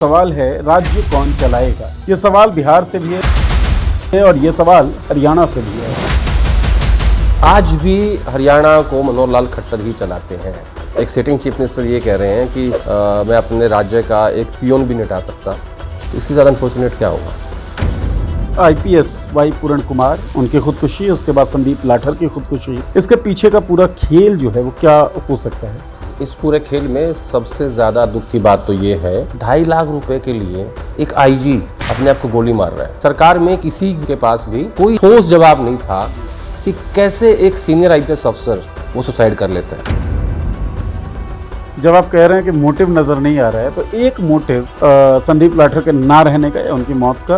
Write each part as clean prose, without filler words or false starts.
सवाल है राज्य कौन चलाएगा। ये सवाल बिहार से भी है और ये सवाल हरियाणा से भी है। आज भी हरियाणा को मनोहर लाल खट्टर ही चलाते हैं। एक सिटिंग चीफ मिनिस्टर ये कह रहे हैं कि मैं अपने राज्य का एक पियोन भी नहीं हटा सकता। इससे ज़्यादा अनफॉर्चुनेट क्या होगा। आईपीएस वाई पूरण कुमार, उनकी खुदकुशी, उसके बाद संदीप लाठर की खुदकुशी, इसके पीछे का पूरा खेल जो है वो क्या हो सकता है। इस पूरे खेल में सबसे ज़्यादा दुख की बात तो ये है 2.5 लाख रुपए के लिए एक आईजी अपने आप को गोली मार रहा है। सरकार में किसी के पास भी कोई ठोस जवाब नहीं था कि कैसे एक सीनियर आईपीएस अफसर वो सुसाइड कर लेता है। जब आप कह रहे हैं कि मोटिव नजर नहीं आ रहा है तो एक मोटिव संदीप लाठर के ना रहने का या उनकी मौत का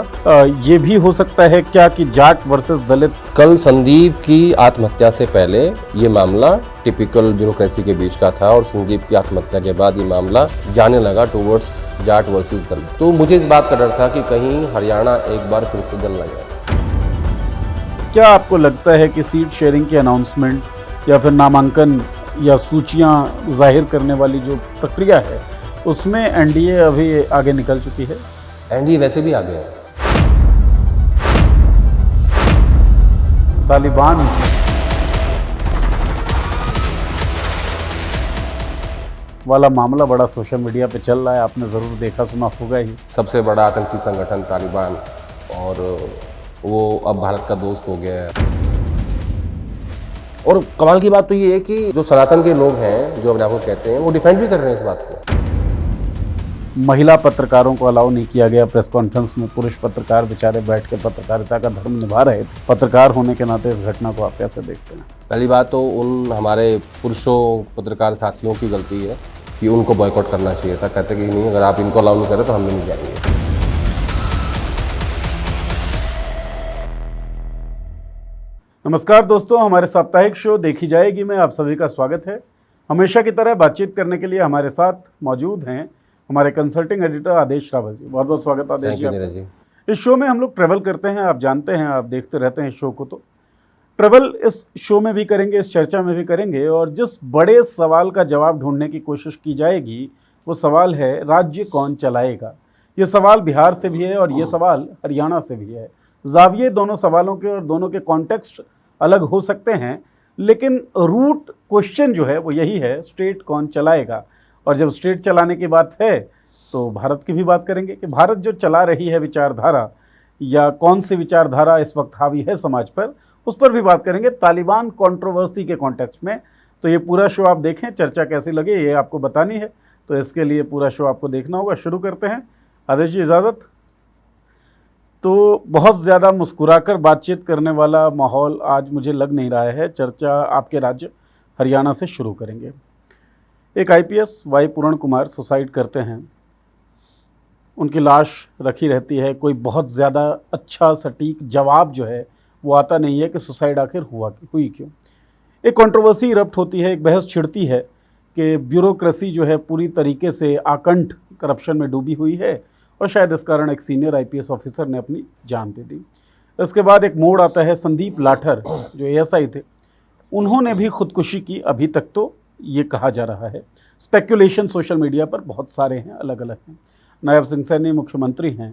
ये भी हो सकता है क्या कि जाट वर्सेस दलित। कल संदीप की आत्महत्या से पहले ये मामला टिपिकल ब्यूरोक्रेसी के बीच का था और संदीप की आत्महत्या के बाद ये मामला जाने लगा टुवर्ड्स जाट वर्सेस दलित। तो मुझे इस बात का डर था कि कहीं हरियाणा एक बार फिर से जल लग जाए। क्या आपको लगता है कि सीट शेयरिंग की अनाउंसमेंट या फिर नामांकन या सूचियां जाहिर करने वाली जो प्रक्रिया है उसमें एनडीए अभी आगे निकल चुकी है। एनडीए वैसे भी आगे है। तालिबान वाला मामला बड़ा सोशल मीडिया पे चल रहा है, आपने ज़रूर देखा सुना होगा ही। सबसे बड़ा आतंकी संगठन तालिबान, और वो अब भारत का दोस्त हो गया है। और कमाल की बात तो ये है कि जो सनातन के लोग हैं, जो अपने आप को कहते हैं, वो डिफेंड भी कर रहे हैं इस बात को। महिला पत्रकारों को अलाउ नहीं किया गया प्रेस कॉन्फ्रेंस में। पुरुष पत्रकार बेचारे बैठ के पत्रकारिता का धर्म निभा रहे थे। पत्रकार होने के नाते इस घटना को आप कैसे देखते हैं। पहली बात तो उन हमारे पुरुषों पत्रकार साथियों की गलती है कि उनको बॉयकॉट करना चाहिए था। कहते कि नहीं, अगर आप इनको अलाउ नहीं करें तो हम भी नहीं जाएंगे। नमस्कार दोस्तों, हमारे साप्ताहिक शो देखी जाएगी में आप सभी का स्वागत है। हमेशा की तरह बातचीत करने के लिए हमारे साथ मौजूद हैं हमारे कंसल्टिंग एडिटर आदेश रावल जी। बहुत बहुत स्वागत आदेश जी। इस शो में हम लोग ट्रैवल करते हैं, आप जानते हैं, आप देखते रहते हैं शो को। तो ट्रैवल इस शो में भी करेंगे, इस चर्चा में भी करेंगे, और जिस बड़े सवाल का जवाब ढूंढने की कोशिश की जाएगी वो सवाल है राज्य कौन चलाएगा। ये सवाल बिहार से भी है और ये सवाल हरियाणा से भी है। जाविये दोनों सवालों के और दोनों के कॉन्टेक्स्ट अलग हो सकते हैं, लेकिन रूट क्वेश्चन जो है वो यही है, स्टेट कौन चलाएगा। और जब स्टेट चलाने की बात है तो भारत की भी बात करेंगे कि भारत जो चला रही है विचारधारा, या कौन सी विचारधारा इस वक्त हावी है समाज पर, उस पर भी बात करेंगे तालिबान कंट्रोवर्सी के कॉन्टेक्स्ट में। तो ये पूरा शो आप देखें, चर्चा कैसी लगे ये आपको बतानी है, तो इसके लिए पूरा शो आपको देखना होगा। शुरू करते हैं। आदेश जी इजाज़त। तो बहुत ज़्यादा मुस्कुराकर बातचीत करने वाला माहौल आज मुझे लग नहीं रहा है। चर्चा आपके राज्य हरियाणा से शुरू करेंगे। एक आईपीएस वाई पूरण कुमार सुसाइड करते हैं, उनकी लाश रखी रहती है, कोई बहुत ज़्यादा अच्छा सटीक जवाब जो है वो आता नहीं है कि सुसाइड आखिर हुई क्यों। एक कंट्रोवर्सी इरप्ट होती है, एक बहस छिड़ती है कि ब्यूरोक्रेसी जो है पूरी तरीके से आकंठ करप्शन में डूबी हुई है और शायद इस कारण एक सीनियर आईपीएस ऑफिसर ने अपनी जान दे दी। इसके बाद एक मोड़ आता है, संदीप लाठर जो एएसआई थे, उन्होंने भी खुदकुशी की। अभी तक तो ये कहा जा रहा है, स्पेक्युलेशन सोशल मीडिया पर बहुत सारे हैं, अलग अलग हैं। नायब सिंह सैनी मुख्यमंत्री हैं,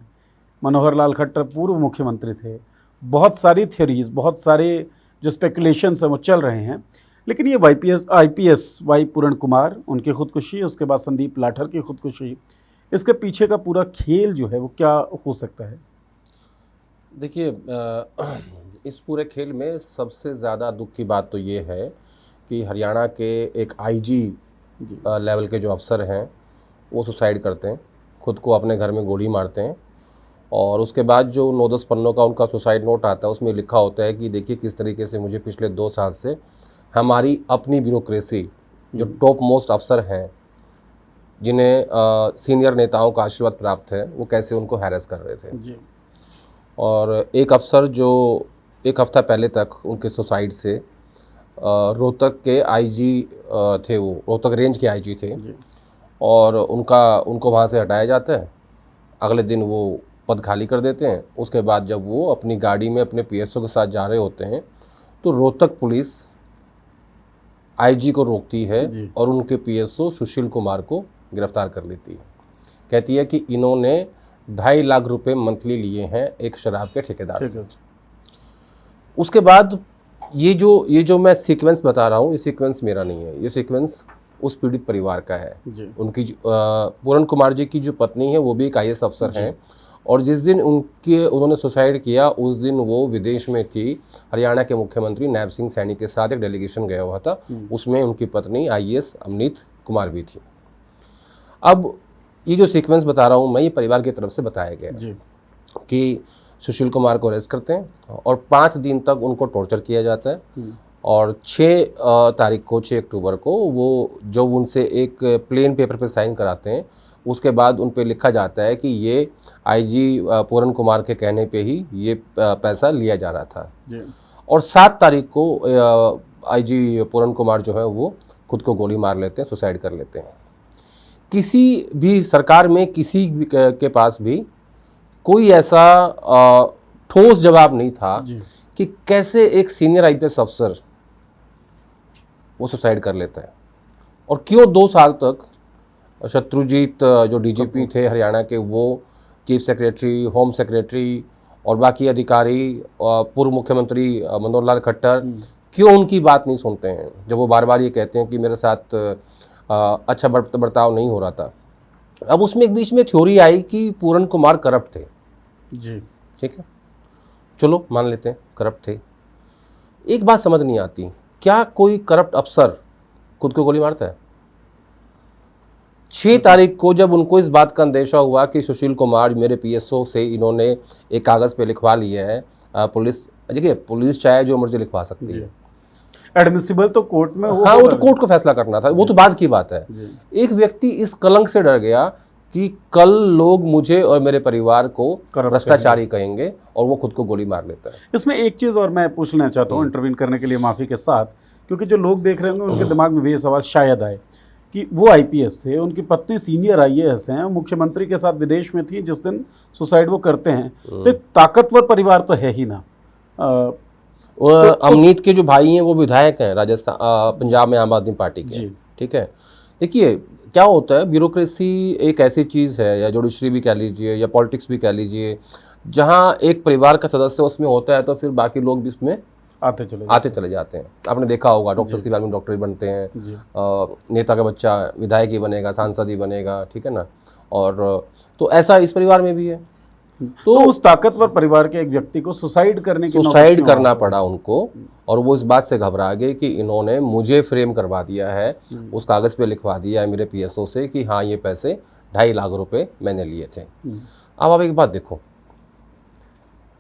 मनोहर लाल खट्टर पूर्व मुख्यमंत्री थे। बहुत सारी थ्योरीज, बहुत सारे जो स्पेकुलेशंस हैं वो चल रहे हैं। लेकिन ये आईपीएस वाई पूरण कुमार, उनकी खुदकुशी, उसके बाद संदीप लाठर की खुदकुशी, इसके पीछे का पूरा खेल जो है वो क्या हो सकता है। देखिए, इस पूरे खेल में सबसे ज़्यादा दुख की बात तो ये है कि हरियाणा के एक आईजी लेवल के जो अफसर हैं वो सुसाइड करते हैं, खुद को अपने घर में गोली मारते हैं। और उसके बाद जो 9-10 पन्नों का उनका सुसाइड नोट आता है, उसमें लिखा होता है कि देखिए किस तरीके से मुझे पिछले 2 साल से हमारी अपनी ब्यूरोक्रेसी, जो टॉप मोस्ट अफसर हैं, जिन्हें सीनियर नेताओं का आशीर्वाद प्राप्त है, वो कैसे उनको हैरेस कर रहे थे जी। और एक अफसर जो 1 हफ्ता पहले तक उनके सुसाइड से रोहतक के आईजी थे, वो रोहतक रेंज के आईजी थे जी। और उनको वहाँ से हटाया जाता है। अगले दिन वो पद खाली कर देते हैं। उसके बाद जब वो अपनी गाड़ी में अपने पीएसओ के साथ जा रहे होते हैं तो रोहतक पुलिस आईजी को रोकती है और उनके पीएसओ सुशील कुमार को गिरफ्तार कर लेती है। कहती है कि इन्होंने 2.5 लाख रुपए मंथली लिए हैं एक शराब के ठेकेदार से। उसके बाद ये जो मैं सीक्वेंस बता रहा हूँ, ये सीक्वेंस मेरा नहीं है, ये सीक्वेंस उस पीड़ित परिवार का है। उनकी पूरन कुमार जी की जो पत्नी है वो भी एक IAS अफसर हैं, और जिस दिन उन्होंने सुसाइड किया उस दिन वो विदेश में थी। हरियाणा के मुख्यमंत्री नायब सिंह सैनी के साथ एक डेलीगेशन गया हुआ था, उसमें उनकी पत्नी IAS अमनीत कुमार भी थी। अब ये जो सीक्वेंस बता रहा हूँ मैं, ये परिवार की तरफ से बताया गया कि सुशील कुमार को अरेस्ट करते हैं और 5 दिन तक उनको टॉर्चर किया जाता है, और 6 तारीख को 6 अक्टूबर को वो जो उनसे एक प्लेन पेपर पे साइन कराते हैं, उसके बाद उन पे लिखा जाता है कि ये IG पूरन कुमार के कहने पे ही ये पैसा लिया जा रहा था। और 7 तारीख को IG पूरन कुमार जो है वो खुद को गोली मार लेते हैं, सुसाइड कर लेते हैं। किसी भी सरकार में किसी भी के पास भी कोई ऐसा ठोस जवाब नहीं था कि कैसे एक सीनियर IPS अफसर वो सुसाइड कर लेता है, और क्यों 2 साल तक शत्रुजीत जो DGP थे हरियाणा के, वो चीफ सेक्रेटरी, होम सेक्रेटरी और बाकी अधिकारी, पूर्व मुख्यमंत्री मनोहर लाल खट्टर, क्यों उनकी बात नहीं सुनते हैं, जब वो बार बार ये कहते हैं कि मेरे साथ अच्छा बर्ताव नहीं हो रहा था। अब उसमें एक बीच में थ्योरी आई कि पूरन कुमार करप्ट थे। ठीक है, चलो मान लेते हैं करप्ट थे। एक बात समझ नहीं आती, क्या कोई करप्ट अफसर खुद को गोली मारता है? 6 तारीख को जब उनको इस बात का अंदेशा हुआ कि सुशील कुमार मेरे PSO से इन्होंने एक कागज़ पे लिखवा लिया है, पुलिस, देखिए पुलिस चाहे जो मर्जी लिखवा सकती है, एडमिसिबल तो कोर्ट में हाँ, वो तो कोर्ट को फैसला करना था, वो तो बाद की बात है। एक व्यक्ति इस कलंक से डर गया कि कल लोग मुझे और मेरे परिवार को भ्रष्टाचारी कहेंगे, और वो खुद को गोली मार लेता है। इसमें एक चीज़ और मैं पूछना चाहता हूँ इंटरवीन करने के लिए माफ़ी के साथ, क्योंकि जो लोग देख रहे होंगे उनके दिमाग में भी ये सवाल शायद आए कि वो IPS थे, उनकी पत्नी सीनियर IAS हैं, मुख्यमंत्री के साथ विदेश में थी जिस दिन सुसाइड वो करते हैं, तो एक ताकतवर परिवार तो है ही ना। अमनीत के जो भाई हैं वो विधायक हैं राजस्थान, पंजाब में आम आदमी पार्टी के। ठीक है, देखिए क्या होता है, ब्यूरोक्रेसी एक ऐसी चीज़ है, या जुडिशरी भी कह लीजिए या पॉलिटिक्स भी कह लीजिए, जहाँ एक परिवार का सदस्य उसमें होता है तो फिर बाकी लोग भी उसमें आते चले जाते हैं। आपने देखा होगा, डॉक्टर्स की बात में डॉक्टर ही बनते हैं, नेता का बच्चा विधायक ही बनेगा, सांसद ही बनेगा, ठीक है ना। और तो ऐसा इस परिवार में भी है। तो उस ताकतवर परिवार के एक व्यक्ति को सुसाइड करना पड़ा उनको, और वो इस बात से घबरा गए कि इन्होंने मुझे फ्रेम करवा दिया है, उस कागज़ पे लिखवा दिया है मेरे PSO से कि हाँ ये पैसे 2.5 लाख रुपए मैंने लिए थे। अब आप एक बात देखो,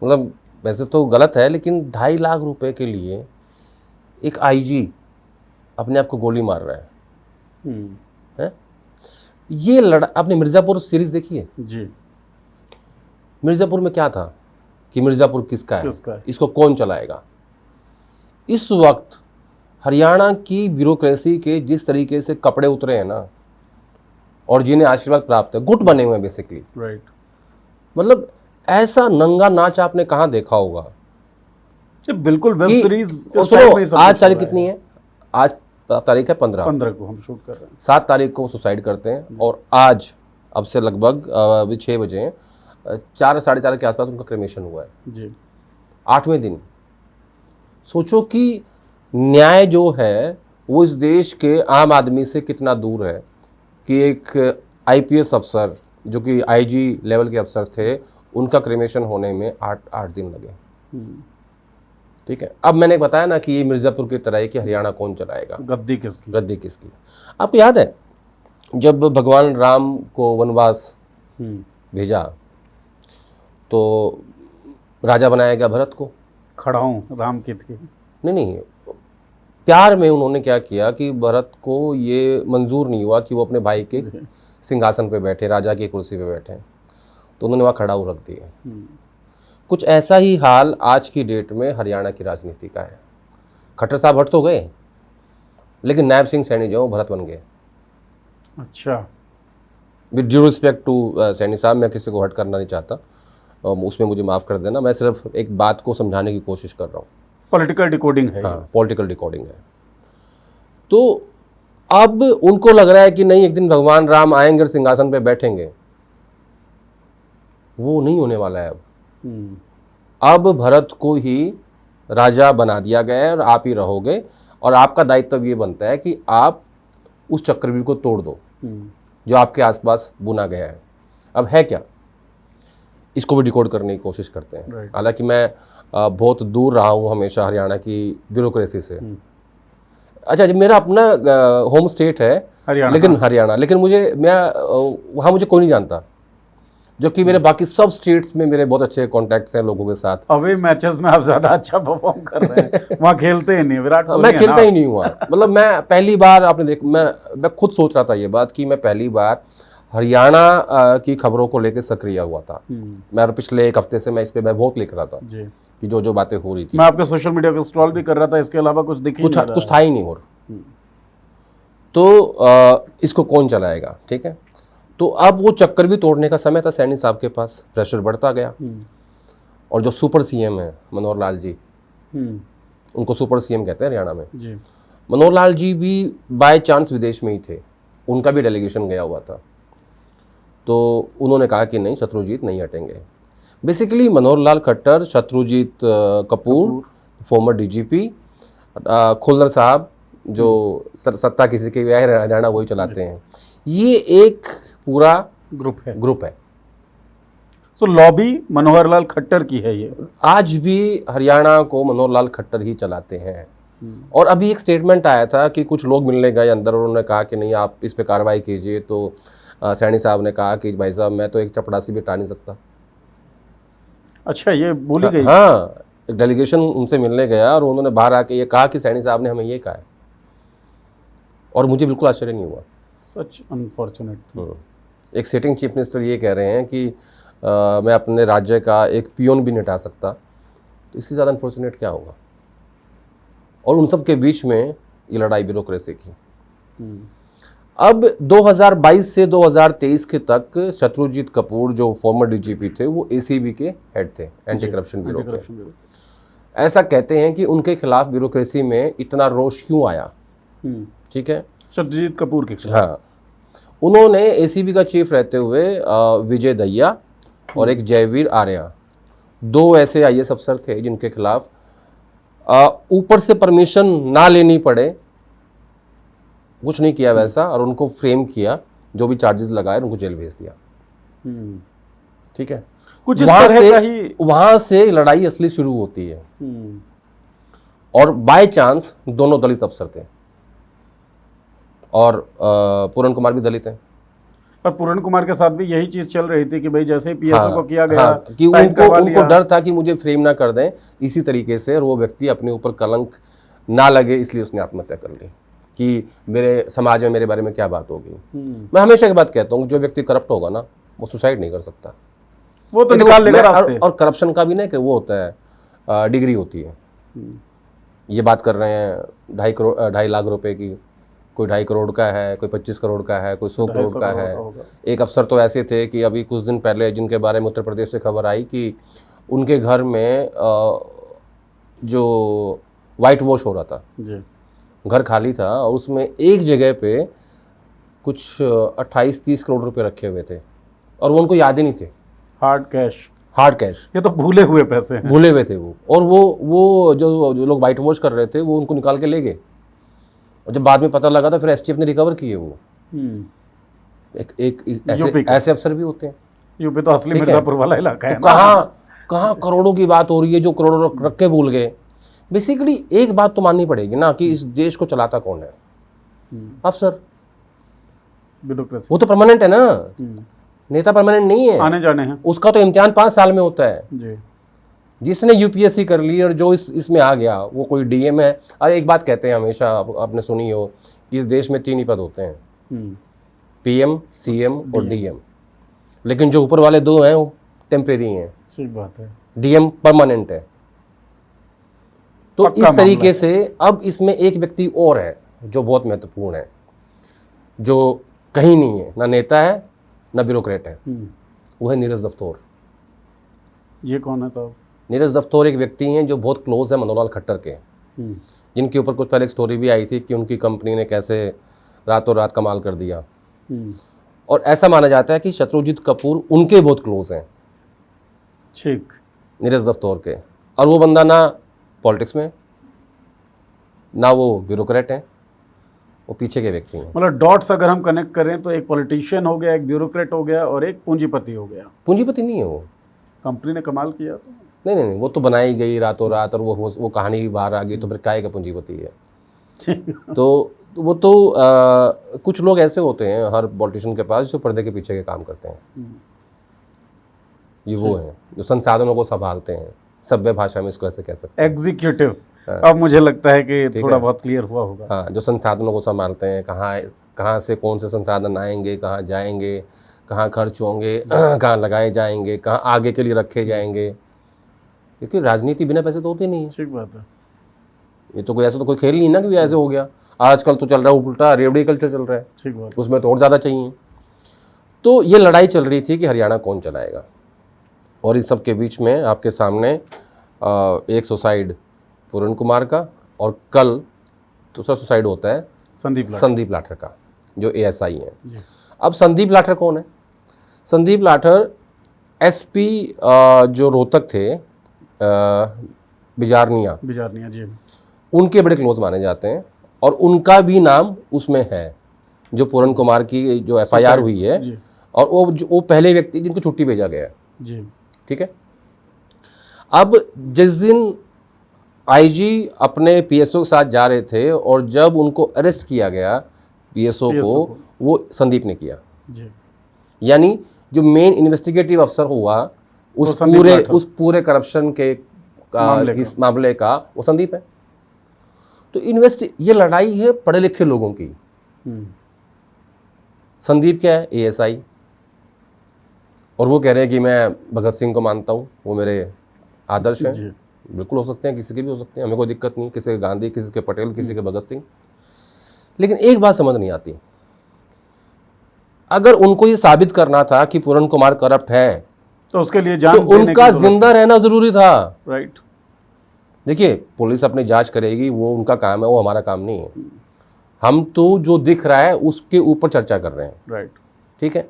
मतलब वैसे तो गलत है, लेकिन 2.5 लाख रुपए के लिए एक IG अपने आप को गोली मार रहा है? ये आपने मिर्ज़ापुर सीरीज देखी है? मिर्ज़ापुर में क्या था कि मिर्ज़ापुर किसका है, इसको कौन चलाएगा? इस वक्त हरियाणा की ब्यूरोक्रेसी के जिस तरीके से कपड़े उतरे हैं ना, और जिन्हें आशीर्वाद प्राप्त है, गुट बने हुए हैं बेसिकली, मतलब ऐसा नंगा नाच आपने कहाँ देखा होगा? बिल्कुल वेब सीरीज। आज तारीख कितनी है? आज तारीख है 15 को हम शूट कर रहे हैं। 7 तारीख को सुसाइड करते हैं, और आज अब से लगभग अभी 6 बजे हैं, 4 साढ़े 4 के आसपास उनका क्रेमेशन हुआ है 8वें दिन। सोचो कि न्याय जो है वो इस देश के आम आदमी से कितना दूर है, कि एक IPS अफसर जो कि IG लेवल के अफसर थे, उनका क्रेमेशन होने में 8 दिन लगे। ठीक है, अब मैंने बताया ना कि ये मिर्ज़ापुर की तरह है कि हरियाणा कौन चलाएगा, गद्दी किसकी। आपको याद है जब भगवान राम को वनवास भेजा तो राजा बनाया गया भरत को? खड़ा हूँ राम की थी। नहीं, प्यार में उन्होंने क्या किया कि भरत को ये मंजूर नहीं हुआ कि वो अपने भाई के सिंहासन पे बैठे, राजा की कुर्सी पे बैठे, तो उन्होंने वहाँ खड़ा रख दिया। कुछ ऐसा ही हाल आज की डेट में हरियाणा की राजनीति का है। खट्टर साहब हट तो गए, लेकिन नायब सिंह सैनी जो भरत बन गए। अच्छा, with due respect to Saini साहब, मैं किसी को हट करना नहीं चाहता, उसमें मुझे माफ़ कर देना, मैं सिर्फ एक बात को समझाने की कोशिश कर रहा हूँ। पॉलिटिकल डिकोडिंग है। हाँ, पॉलिटिकल डिकोडिंग है। तो अब उनको लग रहा है कि नहीं, एक दिन भगवान राम आएंगे और सिंहासन पे बैठेंगे, वो नहीं होने वाला है। हम्म, अब भरत को ही राजा बना दिया गया है और आप ही रहोगे, और आपका दायित्व ये बनता है कि आप उस चक्रव्यूह को तोड़ दो जो आपके आसपास बुना गया है। अब है क्या, इसको भी डिकोड करने की कोशिश करते हैं। Right. हालांकि मैं बहुत दूर रहा हूँ हमेशा हरियाणा की ब्यूरोक्रेसी से। अच्छा, जब मेरा अपना होम स्टेट है हरियाणा, लेकिन हरियाणा, लेकिन वहाँ मुझे कोई नहीं जानता, जो कि मेरे बाकी सब स्टेट्स में मेरे बहुत अच्छे कॉन्टैक्ट्स हैं लोगों के साथ। अवे मैचेस में आप ज्यादा अच्छा परफॉर्म कर रहे हैं, वहाँ खेलते ही नहीं, विराट कोहली मैं है खेलता ना? ही नहीं हुआ। मतलब मैं पहली बार, आपने देख, मैं खुद सोच रहा था ये बात कि मैं पहली बार हरियाणा की खबरों को लेकर सक्रिय हुआ था। मैं पिछले एक हफ्ते से मैं बहुत लिख रहा था जी। कि जो बातें हो रही थी। मैं आपके सोशल मीडिया को स्क्रॉल भी कर रहा था, इसके अलावा कुछ दिख ही नहीं रहा कुछ है। था ही नहीं और। तो इसको कौन चलाएगा, ठीक है। तो अब वो चक्कर भी तोड़ने का समय था सैनी साहब के पास, प्रेशर बढ़ता गया। और जो सुपर सीएम है मनोहर लाल जी, उनको सुपर सीएम कहते हैं हरियाणा में जी। मनोहर लाल जी भी बाय चांस विदेश में ही थे, उनका भी डेलीगेशन गया हुआ था। तो उन्होंने कहा कि नहीं, शत्रुजीत नहीं हटेंगे। Basically Manohar Lal Khattar, Shatrujeet Kapoor, farmer DGP, Khullar साहब जो सत्ता किसी की भी है हरियाणा वही चलाते हैं, ये एक पूरा ग्रुप है। सो लॉबी मनोहर लाल खट्टर की है ये। आज भी हरियाणा को मनोहर लाल खट्टर ही चलाते हैं। और अभी एक स्टेटमेंट आया था कि कुछ लोग मिलने गए अंदर और उन्होंने कहा कि नहीं, आप इस पे कार्रवाई कीजिए। तो सैनी साहब ने कहा कि भाई साहब, मैं तो एक चपड़ासी भी हटा नहीं सकता। अच्छा, ये बोली गई? हाँ, एक डेलीगेशन उनसे मिलने गया और उन्होंने बाहर आके ये कहा कि सैनी साहब ने हमें ये कहा है, और मुझे बिल्कुल आश्चर्य नहीं हुआ। सच अनफॉर्चुनेट। एक सिटिंग चीफ मिनिस्टर ये कह रहे हैं कि मैं अपने राज्य का एक पियोन भी नहीं हटा सकता, तो इससे ज़्यादा अनफॉर्चुनेट क्या होगा। और उन सब के बीच में ये लड़ाई ब्यूरोक्रेसी की। अब 2022 से 2023 के तक शत्रुजीत कपूर जो फॉर्मर डीजीपी थे, वो एसीबी के हेड थे, एंटी करप्शन ब्यूरो के। ऐसा कहते हैं कि उनके खिलाफ ब्यूरोक्रेसी में इतना रोष क्यों आया, ठीक है, शत्रुजीत कपूर के खिलाफ। हाँ, उन्होंने एसीबी का चीफ रहते हुए विजय दहिया और एक जयवीर आर्या, दो ऐसे आईएएस अफसर थे जिनके खिलाफ ऊपर से परमिशन ना लेनी पड़े, कुछ नहीं किया वैसा, और उनको फ्रेम किया, जो भी चार्जेस लगाए उनको जेल भेज दिया। ठीक है, कुछ इस तरह का ही वहां से लड़ाई असली शुरू होती है। और बाय चांस दोनों दलित अफसर थे, और पूरन कुमार भी दलित हैं। और पूरन कुमार के साथ भी यही चीज चल रही थी कि भाई जैसे ही पीएसओ को किया गया, हाँ, कि उनको डर था कि मुझे फ्रेम ना कर दें इसी तरीके से, और वो व्यक्ति अपने ऊपर कलंक ना लगे, इसलिए उसने आत्महत्या कर ली कि मेरे समाज में मेरे बारे में क्या बात होगी। मैं हमेशा एक बात कहता हूँ, जो व्यक्ति करप्ट होगा ना, वो सुसाइड नहीं कर सकता, वो तो निकाल लेगा रास्ते। और करप्शन का भी ना कि वो होता है, डिग्री होती है। ये बात कर रहे हैं 2.5 लाख रुपए की, कोई 2.5 करोड़ का है, कोई 25 करोड़ का है, कोई 100 करोड़ का है। एक अफसर तो ऐसे थे कि अभी कुछ दिन पहले जिनके बारे में उत्तर प्रदेश से खबर आई कि उनके घर में जो वाइट वॉश हो रहा था जी, घर खाली था, और उसमें एक जगह पे कुछ 28-30 करोड़ रुपए रखे हुए थे, और वो उनको याद ही नहीं थे। हार्ड कैश, ये तो भूले हुए पैसे हैं। भूले हुए थे वो। और वो जो लोग वाइट वॉश कर रहे थे, वो उनको निकाल के ले गए, और जब बाद में पता लगा तो फिर एसटीएफ ने रिकवर किए वो। ऐसे अफसर भी होते हैं। यूपी तो असली मिर्जापुर वाला इलाका है। कहाँ करोड़ों की बात हो रही है, जो करोड़ों रख के भूल गए। बेसिकली एक बात तो माननी पड़ेगी ना कि इस देश को चलाता कौन है? अफसर, ब्यूरोक्रेसी। वो तो परमानेंट है ना, नेता परमानेंट नहीं है, आने जाने हैं। उसका तो इम्तिहान 5 साल में होता है जी। जिसने यूपीएससी कर ली और जो इसमें आ गया वो कोई डीएम है। अरे एक बात कहते हैं हमेशा, आपने सुनी हो कि इस देश में 3 ही पद होते हैं, पीएम, सीएम और डीएम, लेकिन जो ऊपर वाले 2 हैं वो टेम्परेरी हैं। सही बात है। डीएम परमानेंट है। तो इस तरीके से अब इसमें एक व्यक्ति और है जो बहुत महत्वपूर्ण है, जो कहीं नहीं है, ना नेता है ना ब्यूरोक्रेट है, वो है नीरज दफ्तौर। ये कौन है साहब? नीरज दफ्तौर एक व्यक्ति हैं जो बहुत क्लोज है मनोहर लाल खट्टर के, जिनके ऊपर कुछ पहले एक स्टोरी भी आई थी कि उनकी कंपनी ने कैसे रातों रात कमाल कर दिया। और ऐसा माना जाता है कि शत्रुजीत कपूर उनके बहुत क्लोज हैं, ठीक। नीरज दफ्तौर के, और वो बंदा ना पॉलिटिक्स में, ना वो ब्यूरोक्रेट है, वो पीछे के व्यक्ति हैं। मतलब डॉट्स अगर हम कनेक्ट करें तो एक पॉलिटिशियन हो गया, एक ब्यूरोक्रेट हो गया और एक पूंजीपति हो गया। पूंजीपति नहीं है वो, कंपनी ने कमाल किया तो। नहीं, वो तो बनाई गई रातों रात, और वो कहानी भी बाहर आ गई, तो फिर काहे का पूंजीपति है। तो वो तो कुछ लोग ऐसे होते हैं हर पॉलिटिशियन के पास, जो पर्दे के पीछे के काम करते हैं। ये वो हैं जो संसाधनों को संभालते हैं, सभ्य भाषा में इसको ऐसे कह सकते हैं, एग्जीक्यूटिव। अब मुझे लगता है कि थोड़ा बहुत क्लियर हुआ होगा। हाँ, जो संसाधनों को संभालते हैं, कहाँ से कौन से संसाधन आएंगे, कहाँ जाएंगे, कहाँ खर्च होंगे, कहाँ लगाए जाएंगे, कहाँ आगे के लिए रखे जाएंगे, क्योंकि राजनीति बिना पैसे तो होती नहीं है। ठीक बात है। ये तो कोई ऐसा तो कोई खेल नहीं ना कि ऐसे हो गया। आजकल तो चल रहा है उल्टा, रेवड़ी कल्चर चल रहा है। ठीक बात। उसमें तो और ज़्यादा चाहिए। तो ये लड़ाई चल रही थी कि हरियाणा कौन चलाएगा, और इस सब के बीच में आपके सामने एक सुसाइड पूरन कुमार का, और कल दूसरा सुसाइड होता है संदीप लाठर का, जो ASI हैं। अब संदीप लाठर कौन है? संदीप लाठर SP जो रोहतक थे, बिजारनिया जी, उनके बड़े क्लोज माने जाते हैं, और उनका भी नाम उसमें है, जो पूरन कुमार की जो FIR हुई है, और वो पहले व्यक्ति जिनको छुट्टी भेजा गया है जी। ठीक है। अब जिस दिन IG अपने PSO के साथ जा रहे थे, और जब उनको अरेस्ट किया गया PSO को, वो संदीप ने किया जी। यानी जो मेन इन्वेस्टिगेटिव अफसर हुआ उस पूरे करप्शन के इस मामले का, वो संदीप है। तो ये लड़ाई है पढ़े लिखे लोगों की। संदीप क्या है? ASI, और वो कह रहे हैं कि मैं भगत सिंह को मानता हूँ, वो मेरे आदर्श हैं। बिल्कुल हो सकते हैं, किसी के भी हो सकते हैं, हमें कोई दिक्कत नहीं, किसी के गांधी, किसी के पटेल, किसी के भगत सिंह। लेकिन एक बात समझ नहीं आती, अगर उनको ये साबित करना था कि पूरन कुमार करप्ट है, तो उसके लिए जान तो उनका जिंदा रहना जरूरी था। राइट। देखिए, पुलिस अपनी जांच करेगी, वो उनका काम है, वो हमारा काम नहीं है। हम तो जो दिख रहा है उसके ऊपर चर्चा कर रहे हैं। राइट। ठीक है।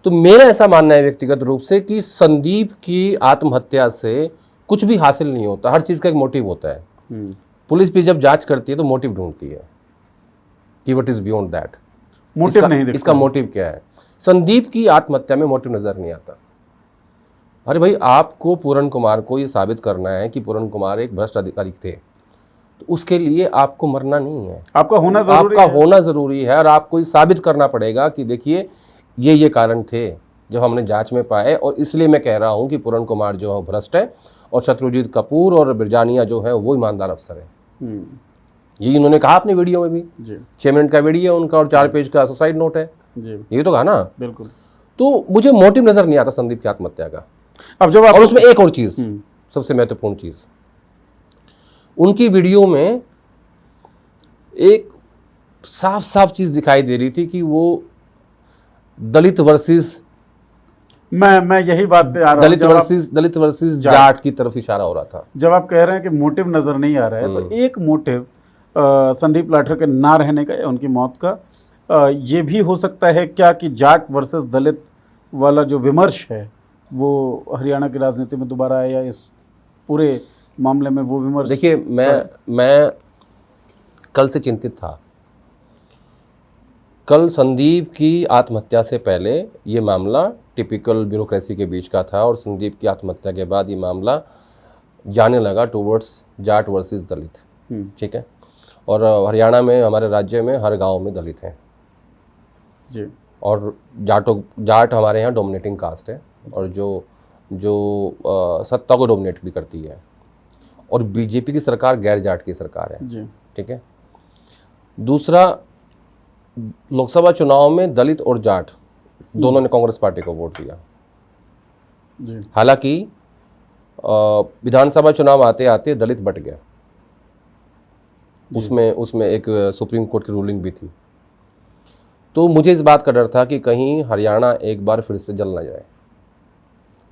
तो मेरा ऐसा मानना है व्यक्तिगत रूप से कि संदीप की आत्महत्या से कुछ भी हासिल नहीं होता, हर चीज़ का एक मोटिव होता है। पुलिस भी जब जांच करती है तो मोटिव ढूंढती है कि what is beyond that, motive नहीं दिखता। इसका मोटिव क्या है। संदीप की आत्महत्या में मोटिव नजर नहीं आता। अरे भाई, आपको पूरन कुमार को ये साबित करना है कि पूरन कुमार एक भ्रष्ट अधिकारी थे, तो उसके लिए आपको मरना नहीं है, आपका होना जरूरी है, और आपको ये साबित करना पड़ेगा कि देखिए ये कारण थे जो हमने जांच में पाए, और इसलिए मैं कह रहा हूं कि पूरन कुमार जो है भ्रष्ट है, और शत्रुजीत कपूर और बिरजानिया जो है वो ईमानदार अफसर है। ये इन्होंने कहा अपने वीडियो में भी। 6 मिनट का वीडियो है उनका, और 4 पेज का सुसाइड नोट है। ये तो कहा ना। बिल्कुल। तो मुझे मोटिव नजर नहीं आता संदीप की आत्महत्या का। अब जब और उसमें एक और चीज, सबसे महत्वपूर्ण चीज, उनकी वीडियो में एक साफ साफ चीज दिखाई दे रही थी कि वो दलित वर्सेस, मैं यही बात पे आ रहा हूं, दलित वर्सेस जाट की तरफ इशारा हो रहा था। जब आप कह रहे हैं कि मोटिव नजर नहीं आ रहा है, तो एक मोटिव संदीप लाठर के ना रहने का या उनकी मौत का ये भी हो सकता है क्या कि जाट वर्सेस दलित वाला जो विमर्श है वो हरियाणा की राजनीति में दोबारा आया, इस पूरे मामले में वो विमर्श। देखिए, मैं कल से चिंतित था। कल संदीप की आत्महत्या से पहले ये मामला टिपिकल ब्यूरोक्रेसी के बीच का था, और संदीप की आत्महत्या के बाद ये मामला जाने लगा टूवर्ड्स जाट वर्सेस दलित। ठीक है। और हरियाणा में, हमारे राज्य में हर गांव में दलित हैं जी, और जाट हमारे यहाँ डोमिनेटिंग कास्ट है, और जो सत्ता को डोमिनेट भी करती है, और बीजेपी की सरकार गैर जाट की सरकार है जी। ठीक है। दूसरा, लोकसभा चुनाव में दलित और जाट दोनों ने कांग्रेस पार्टी को वोट दिया जी। हालांकि विधानसभा चुनाव आते आते दलित बट गया, उसमें एक सुप्रीम कोर्ट की रूलिंग भी थी। तो मुझे इस बात का डर था कि कहीं हरियाणा एक बार फिर से जल ना जाए।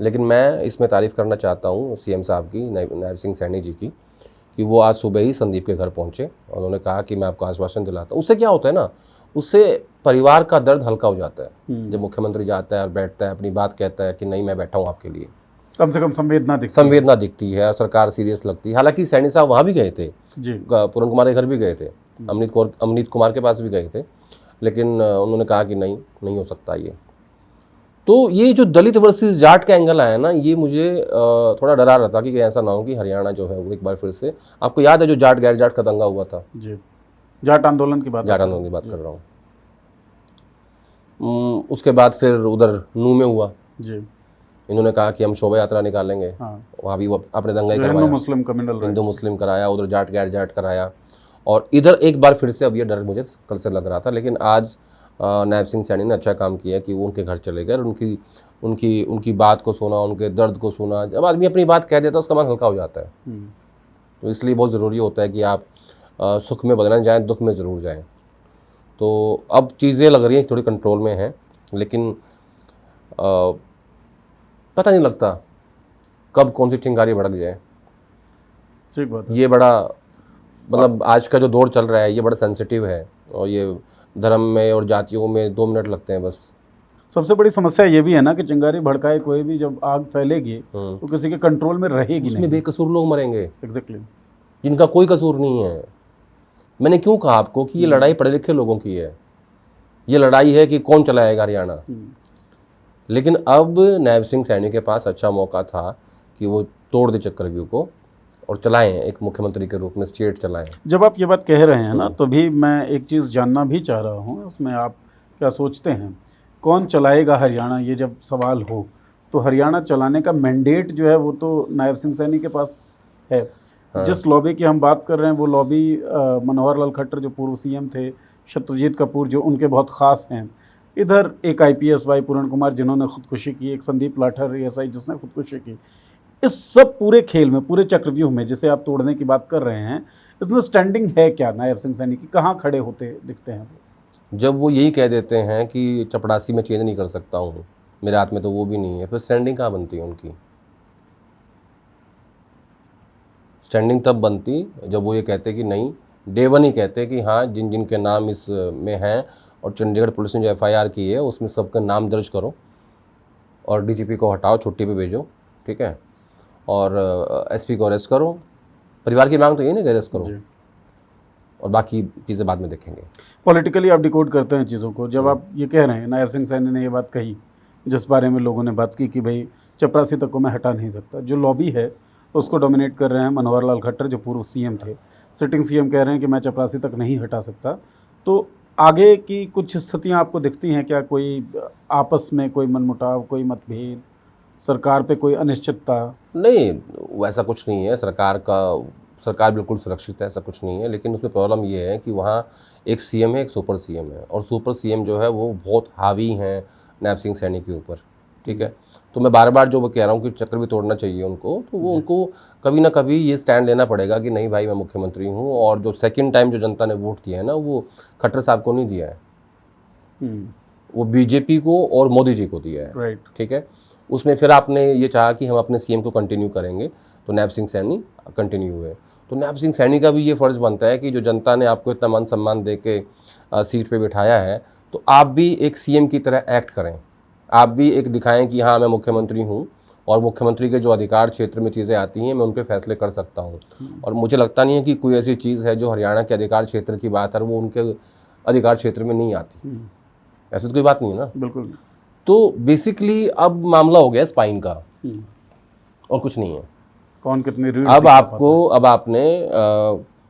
लेकिन मैं इसमें तारीफ़ करना चाहता हूँ CM साहब की, नायब सिंह सैनी जी की, कि वो आज सुबह ही संदीप के घर पहुँचे और उन्होंने कहा कि मैं आपको आश्वासन दिलाता हूँ। उससे क्या होता है ना, उससे परिवार का दर्द हल्का हो जाता है। जब मुख्यमंत्री जाता है और बैठता है, अपनी बात कहता है कि नहीं मैं बैठा हूँ आपके लिए, कम से कम संवेदना दिखती है और सरकार सीरियस लगती है। हालांकि सैनी साहब वहाँ भी गए थे जी, पूरन कुमार के घर भी गए थे, अमनीत कुमार के पास भी गए थे, लेकिन उन्होंने कहा कि नहीं हो सकता ये। तो ये जो दलित वर्सेस जाट का एंगल आया ना, ये मुझे थोड़ा डरा रहा था कि ऐसा ना हो कि हरियाणा जो है वो एक बार फिर से, आपको याद है जो जाट गैर जाट का दंगा हुआ था जी, जाट आंदोलन की बात कर रहा हूँ। उसके बाद फिर उधर नू में हुआ जी, इन्होंने कहा कि हम शोभा यात्रा निकालेंगे, वहाँ भी वो अपने दंगा करवाया, हिंदू मुस्लिम कराया, उधर जाट गैर जाट कराया, और इधर एक बार फिर से अब ये डर मुझे कल से लग रहा था। लेकिन आज नायब सिंह सैनी ने अच्छा काम किया कि वो उनके घर चले गए और उनकी बात को सुना, उनके दर्द को सुना। जब आदमी अपनी बात कह देता है उसका मन हल्का हो जाता है। तो इसलिए बहुत ज़रूरी होता है कि आप सुख में बदलने जाएँ, दुख में ज़रूर जाएँ। तो अब चीज़ें लग रही हैं थोड़ी कंट्रोल में हैं, लेकिन पता नहीं लगता कब कौन सी चिंगारी भड़क जाए। ठीक बात है। ये बड़ा मतलब आज का जो दौर चल रहा है ये बड़ा सेंसिटिव है, और ये धर्म में और जातियों में 2 मिनट लगते हैं बस। सबसे बड़ी समस्या ये भी है ना कि चिंगारी भड़काए कोई भी, जब आग फैलेगी तो किसी के कंट्रोल में रहेगी उसमें बेकसूर लोग मरेंगे, एग्जैक्टली, जिनका कोई कसूर नहीं है। मैंने क्यों कहा आपको कि ये लड़ाई पढ़े लिखे लोगों की है, ये लड़ाई है कि कौन चलाएगा हरियाणा। लेकिन अब नायब सिंह सैनी के पास अच्छा मौका था कि वो तोड़ दे चक्रव्यूह को और चलाएं, एक मुख्यमंत्री के रूप में स्टेट चलाएं। जब आप ये बात कह रहे हैं ना, तो भी मैं एक चीज़ जानना भी चाह रहा हूँ, उसमें आप क्या सोचते हैं कौन चलाएगा हरियाणा? ये जब सवाल हो तो हरियाणा चलाने का मैंडेट जो है वो तो नायब सिंह सैनी के पास है। जिस लॉबी की हम बात कर रहे हैं वो लॉबी मनोहर लाल खट्टर जो पूर्व सीएम थे, शत्रुजीत कपूर जो उनके बहुत ख़ास हैं, इधर एक IPSY पूरन कुमार जिन्होंने खुदकुशी की, एक संदीप लाठर ASI जिसने खुदकुशी की। इस सब पूरे खेल में, पूरे चक्रव्यूह में जिसे आप तोड़ने की बात कर रहे हैं, इसमें स्टैंडिंग है क्या नायब सिंह सैनी की? कहाँ खड़े होते दिखते हैं? जब वो यही कह देते हैं कि चपड़ासी में चेंज नहीं कर सकता हूँ, मेरे हाथ में तो वो भी नहीं है, फिर स्टैंडिंग कहाँ बनती है उनकी? स्टैंडिंग तब बनती जब वो ये कहते कि नहीं, डे वन ही कहते कि हाँ जिन जिन के नाम इस में हैं और चंडीगढ़ पुलिस ने जो FIR की है उसमें सबका नाम दर्ज करो और DGP को हटाओ, छुट्टी पे भेजो, ठीक है, और SP को अरेस्ट करो। परिवार की मांग तो ये नहीं अरेस्ट करो, और बाकी चीज़ें बाद में देखेंगे। पॉलिटिकली आप डिकोड करते हैं चीज़ों को। जब आप ये कह रहे हैं, नायब सिंह सैनी ने ये बात कही जिस बारे में लोगों ने बात की कि भाई चपरासी तक को मैं हटा नहीं सकता, जो लॉबी है उसको डोमिनेट कर रहे हैं मनोहर लाल खट्टर जो पूर्व CM थे, सिटिंग CM कह रहे हैं कि मैं चपरासी तक नहीं हटा सकता। तो आगे की कुछ स्थितियां आपको दिखती हैं क्या? कोई आपस में कोई मनमुटाव, कोई मतभेद, सरकार पे कोई अनिश्चितता? नहीं, वैसा कुछ नहीं है। सरकार बिल्कुल सुरक्षित है, ऐसा कुछ नहीं है। लेकिन उसमें प्रॉब्लम ये है कि वहाँ एक CM है, एक सुपर CM है, और सुपर CM जो है वो बहुत हावी हैं नायब सिंह सैनी के ऊपर, ठीक है। तो मैं बार बार जो वो कह रहा हूँ कि चक्र भी तोड़ना चाहिए उनको, तो वो उनको कभी ना कभी ये स्टैंड लेना पड़ेगा कि नहीं भाई मैं मुख्यमंत्री हूँ। और जो सेकंड टाइम जो जनता ने वोट दिया है ना, वो खट्टर साहब को नहीं दिया है, वो BJP को और मोदी जी को दिया है, राइट, ठीक है। उसमें फिर आपने ये चाहा कि हम अपने CM को कंटिन्यू करेंगे, तो नायब सिंह सैनी कंटिन्यू हुए। तो नायब सिंह सैनी का भी ये फ़र्ज़ बनता है कि जो जनता ने आपको इतना मान सम्मान दे के सीट पे बिठाया है, तो आप भी एक CM की तरह एक्ट करें, आप भी एक दिखाएं कि हाँ मैं मुख्यमंत्री हूँ और मुख्यमंत्री के जो अधिकार क्षेत्र में चीज़ें आती हैं मैं उन पर फैसले कर सकता हूँ। और मुझे लगता नहीं है कि कोई ऐसी चीज़ है जो हरियाणा के अधिकार क्षेत्र की बात है वो उनके अधिकार क्षेत्र में नहीं आती, ऐसी तो कोई बात नहीं है ना, बिल्कुल। तो बेसिकली अब मामला हो गया स्पाइन का और कुछ नहीं है। कौन कितनी रीढ़ अब आपने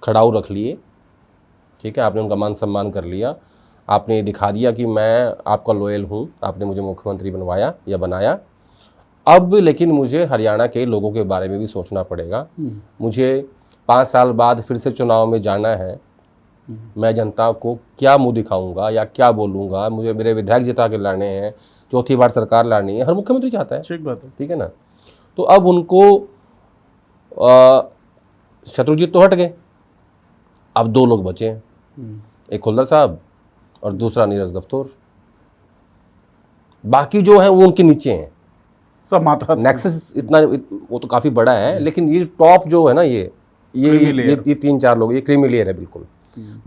खड़ाऊ रख लिए, ठीक है, आपने उनका मान सम्मान कर लिया, आपने दिखा दिया कि मैं आपका लॉयल हूँ, आपने मुझे मुख्यमंत्री बनवाया या बनाया। अब लेकिन मुझे हरियाणा के लोगों के बारे में भी सोचना पड़ेगा। मुझे 5 साल बाद फिर से चुनाव में जाना है, मैं जनता को क्या मुंह दिखाऊंगा या क्या बोलूँगा? मुझे मेरे विधायक जिता के लाने हैं, चौथी बार सरकार लानी है, हर मुख्यमंत्री चाहता है, ठीक बात है, ठीक है ना। तो अब उनको शत्रुजीत तो हट गए, अब 2 लोग बचे हैं, एक खुल्लर साहब और दूसरा नीरज दफ्तौर। बाकी जो है वो उनके नीचे हैं, सब माथा नेक्सस वो तो काफ़ी बड़ा है, लेकिन ये टॉप जो है ना ये 3-4 लोग, ये क्रीमी लेयर है बिल्कुल।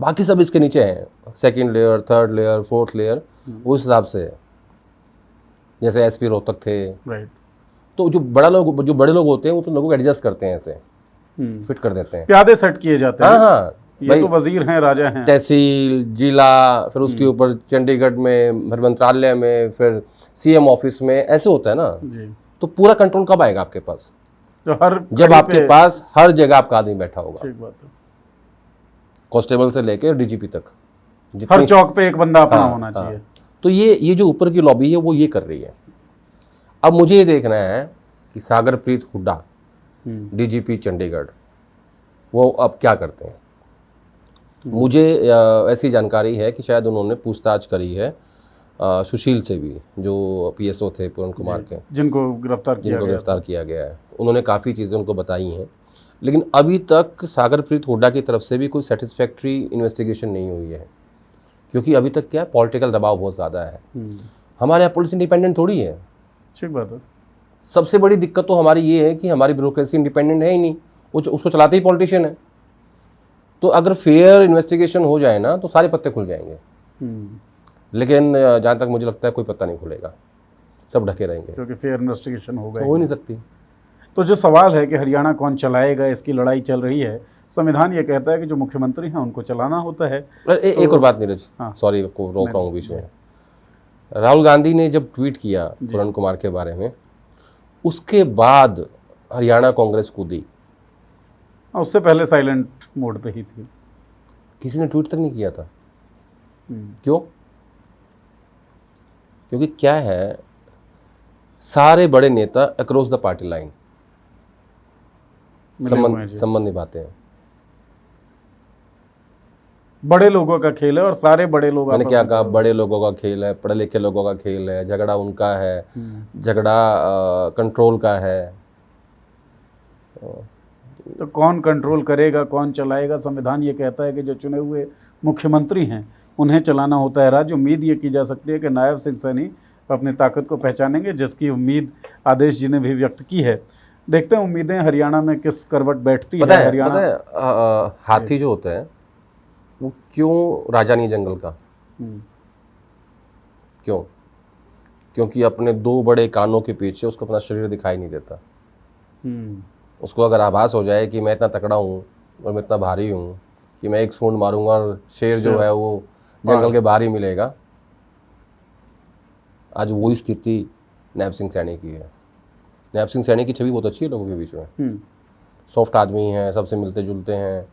बाकी सब इसके नीचे हैं, second layer, third layer, fourth layer, उस हिसाब से है। जैसे SP रोहतक थे, राइट, तो जो बड़े लोग होते हैं वो तो लोगों को एडजस्ट करते हैं, ऐसे फिट कर देते हैं, प्यादे सेट किए जाते हैं। हाँ हाँ, ये तो वजीर हैं, राजा हैं। तहसील, जिला, फिर उसके ऊपर चंडीगढ़ में मंत्रालय में, फिर सीएम ऑफिस में, ऐसे होता है ना जी। तो पूरा कंट्रोल कब आएगा आपके पास? तो हर जब आपके पास हर जगह आपका आदमी बैठा होगा, ठीक बात है, कांस्टेबल से लेकर डीजीपी तक, हर चौक पे एक बंदा अपना होना चाहिए। तो ये जो ऊपर की लॉबी है वो ये कर रही है। अब मुझे ये देखना है कि सागरप्रीत हुड्डा डीजीपी चंडीगढ़ वो अब क्या करते हैं। मुझे ऐसी जानकारी है कि शायद उन्होंने पूछताछ करी है सुशील से भी, जो पीएसओ थे पूर्ण कुमार के, जिनको गिरफ्तार किया गया है। उन्होंने काफ़ी चीज़ें उनको बताई हैं, लेकिन अभी तक सागरप्रीत हुड्डा की तरफ से भी कोई सेटिस्फैक्ट्री इन्वेस्टिगेशन नहीं हुई है, क्योंकि अभी तक क्या है, पॉलिटिकल दबाव बहुत ज़्यादा है। हमारे यहाँ पुलिस इंडिपेंडेंट थोड़ी है। ठीक बात है। सबसे बड़ी दिक्कत तो हमारी ये है कि हमारी ब्यूरोक्रेसी इंडिपेंडेंट है ही नहीं, उसको चलाते ही पॉलिटिशियन है। तो अगर फेयर इन्वेस्टिगेशन हो जाए ना तो सारे पत्ते खुल जाएंगे, लेकिन जहाँ तक मुझे लगता है कोई पत्ता नहीं खुलेगा, सब ढके रहेंगे, क्योंकि फेयर इन्वेस्टिगेशन होगा, हो ही नहीं सकती। तो जो सवाल है कि हरियाणा कौन चलाएगा, इसकी लड़ाई चल रही है। संविधान ये कहता है कि जो मुख्यमंत्री हैं उनको चलाना होता है। एक और बात नीरज, हाँ। सॉरी को रोक रहा हूँ बीच में। राहुल गांधी ने जब ट्वीट किया पूर्ण कुमार के बारे में, उसके बाद हरियाणा कांग्रेस कूदी। उससे पहले साइलेंट मोड पे ही थी, किसी ने ट्वीट तक नहीं किया था। क्यों? क्योंकि क्या है, सारे बड़े नेता अक्रॉस द पार्टी लाइन संबंध निभाते हैं। बड़े लोगों का खेल है और सारे बड़े लोग, मैंने क्या कहा, बड़े लोगों का खेल है, पढ़े लिखे लोगों का खेल है, झगड़ा उनका है, झगड़ा कंट्रोल का है। तो कौन कंट्रोल करेगा, कौन चलाएगा? संविधान ये कहता है कि जो चुने हुए मुख्यमंत्री हैं उन्हें चलाना होता है राज्य। उम्मीद ये की जा सकती है कि नायब सिंह सैनी अपनी ताकत को पहचानेंगे, जिसकी उम्मीद आदेश जी ने भी व्यक्त की है। देखते हैं उम्मीदें हरियाणा में किस करवट बैठती है। हरियाणा हाथी जो होता है वो क्यों राजा नहीं जंगल का? क्यों? क्योंकि अपने दो बड़े कानों के पीछे उसको अपना शरीर दिखाई नहीं देता। उसको अगर आभास हो जाए कि मैं इतना तकड़ा हूँ और मैं इतना भारी हूँ कि मैं एक सूंड मारूंगा और शेर जो है वो जंगल के बाहर ही मिलेगा। आज वही स्थिति नायब सिंह सैनी की है। नायब सिंह सैनी की छवि बहुत अच्छी है लोगों के बीच में, सॉफ्ट आदमी हैं, सबसे मिलते जुलते हैं,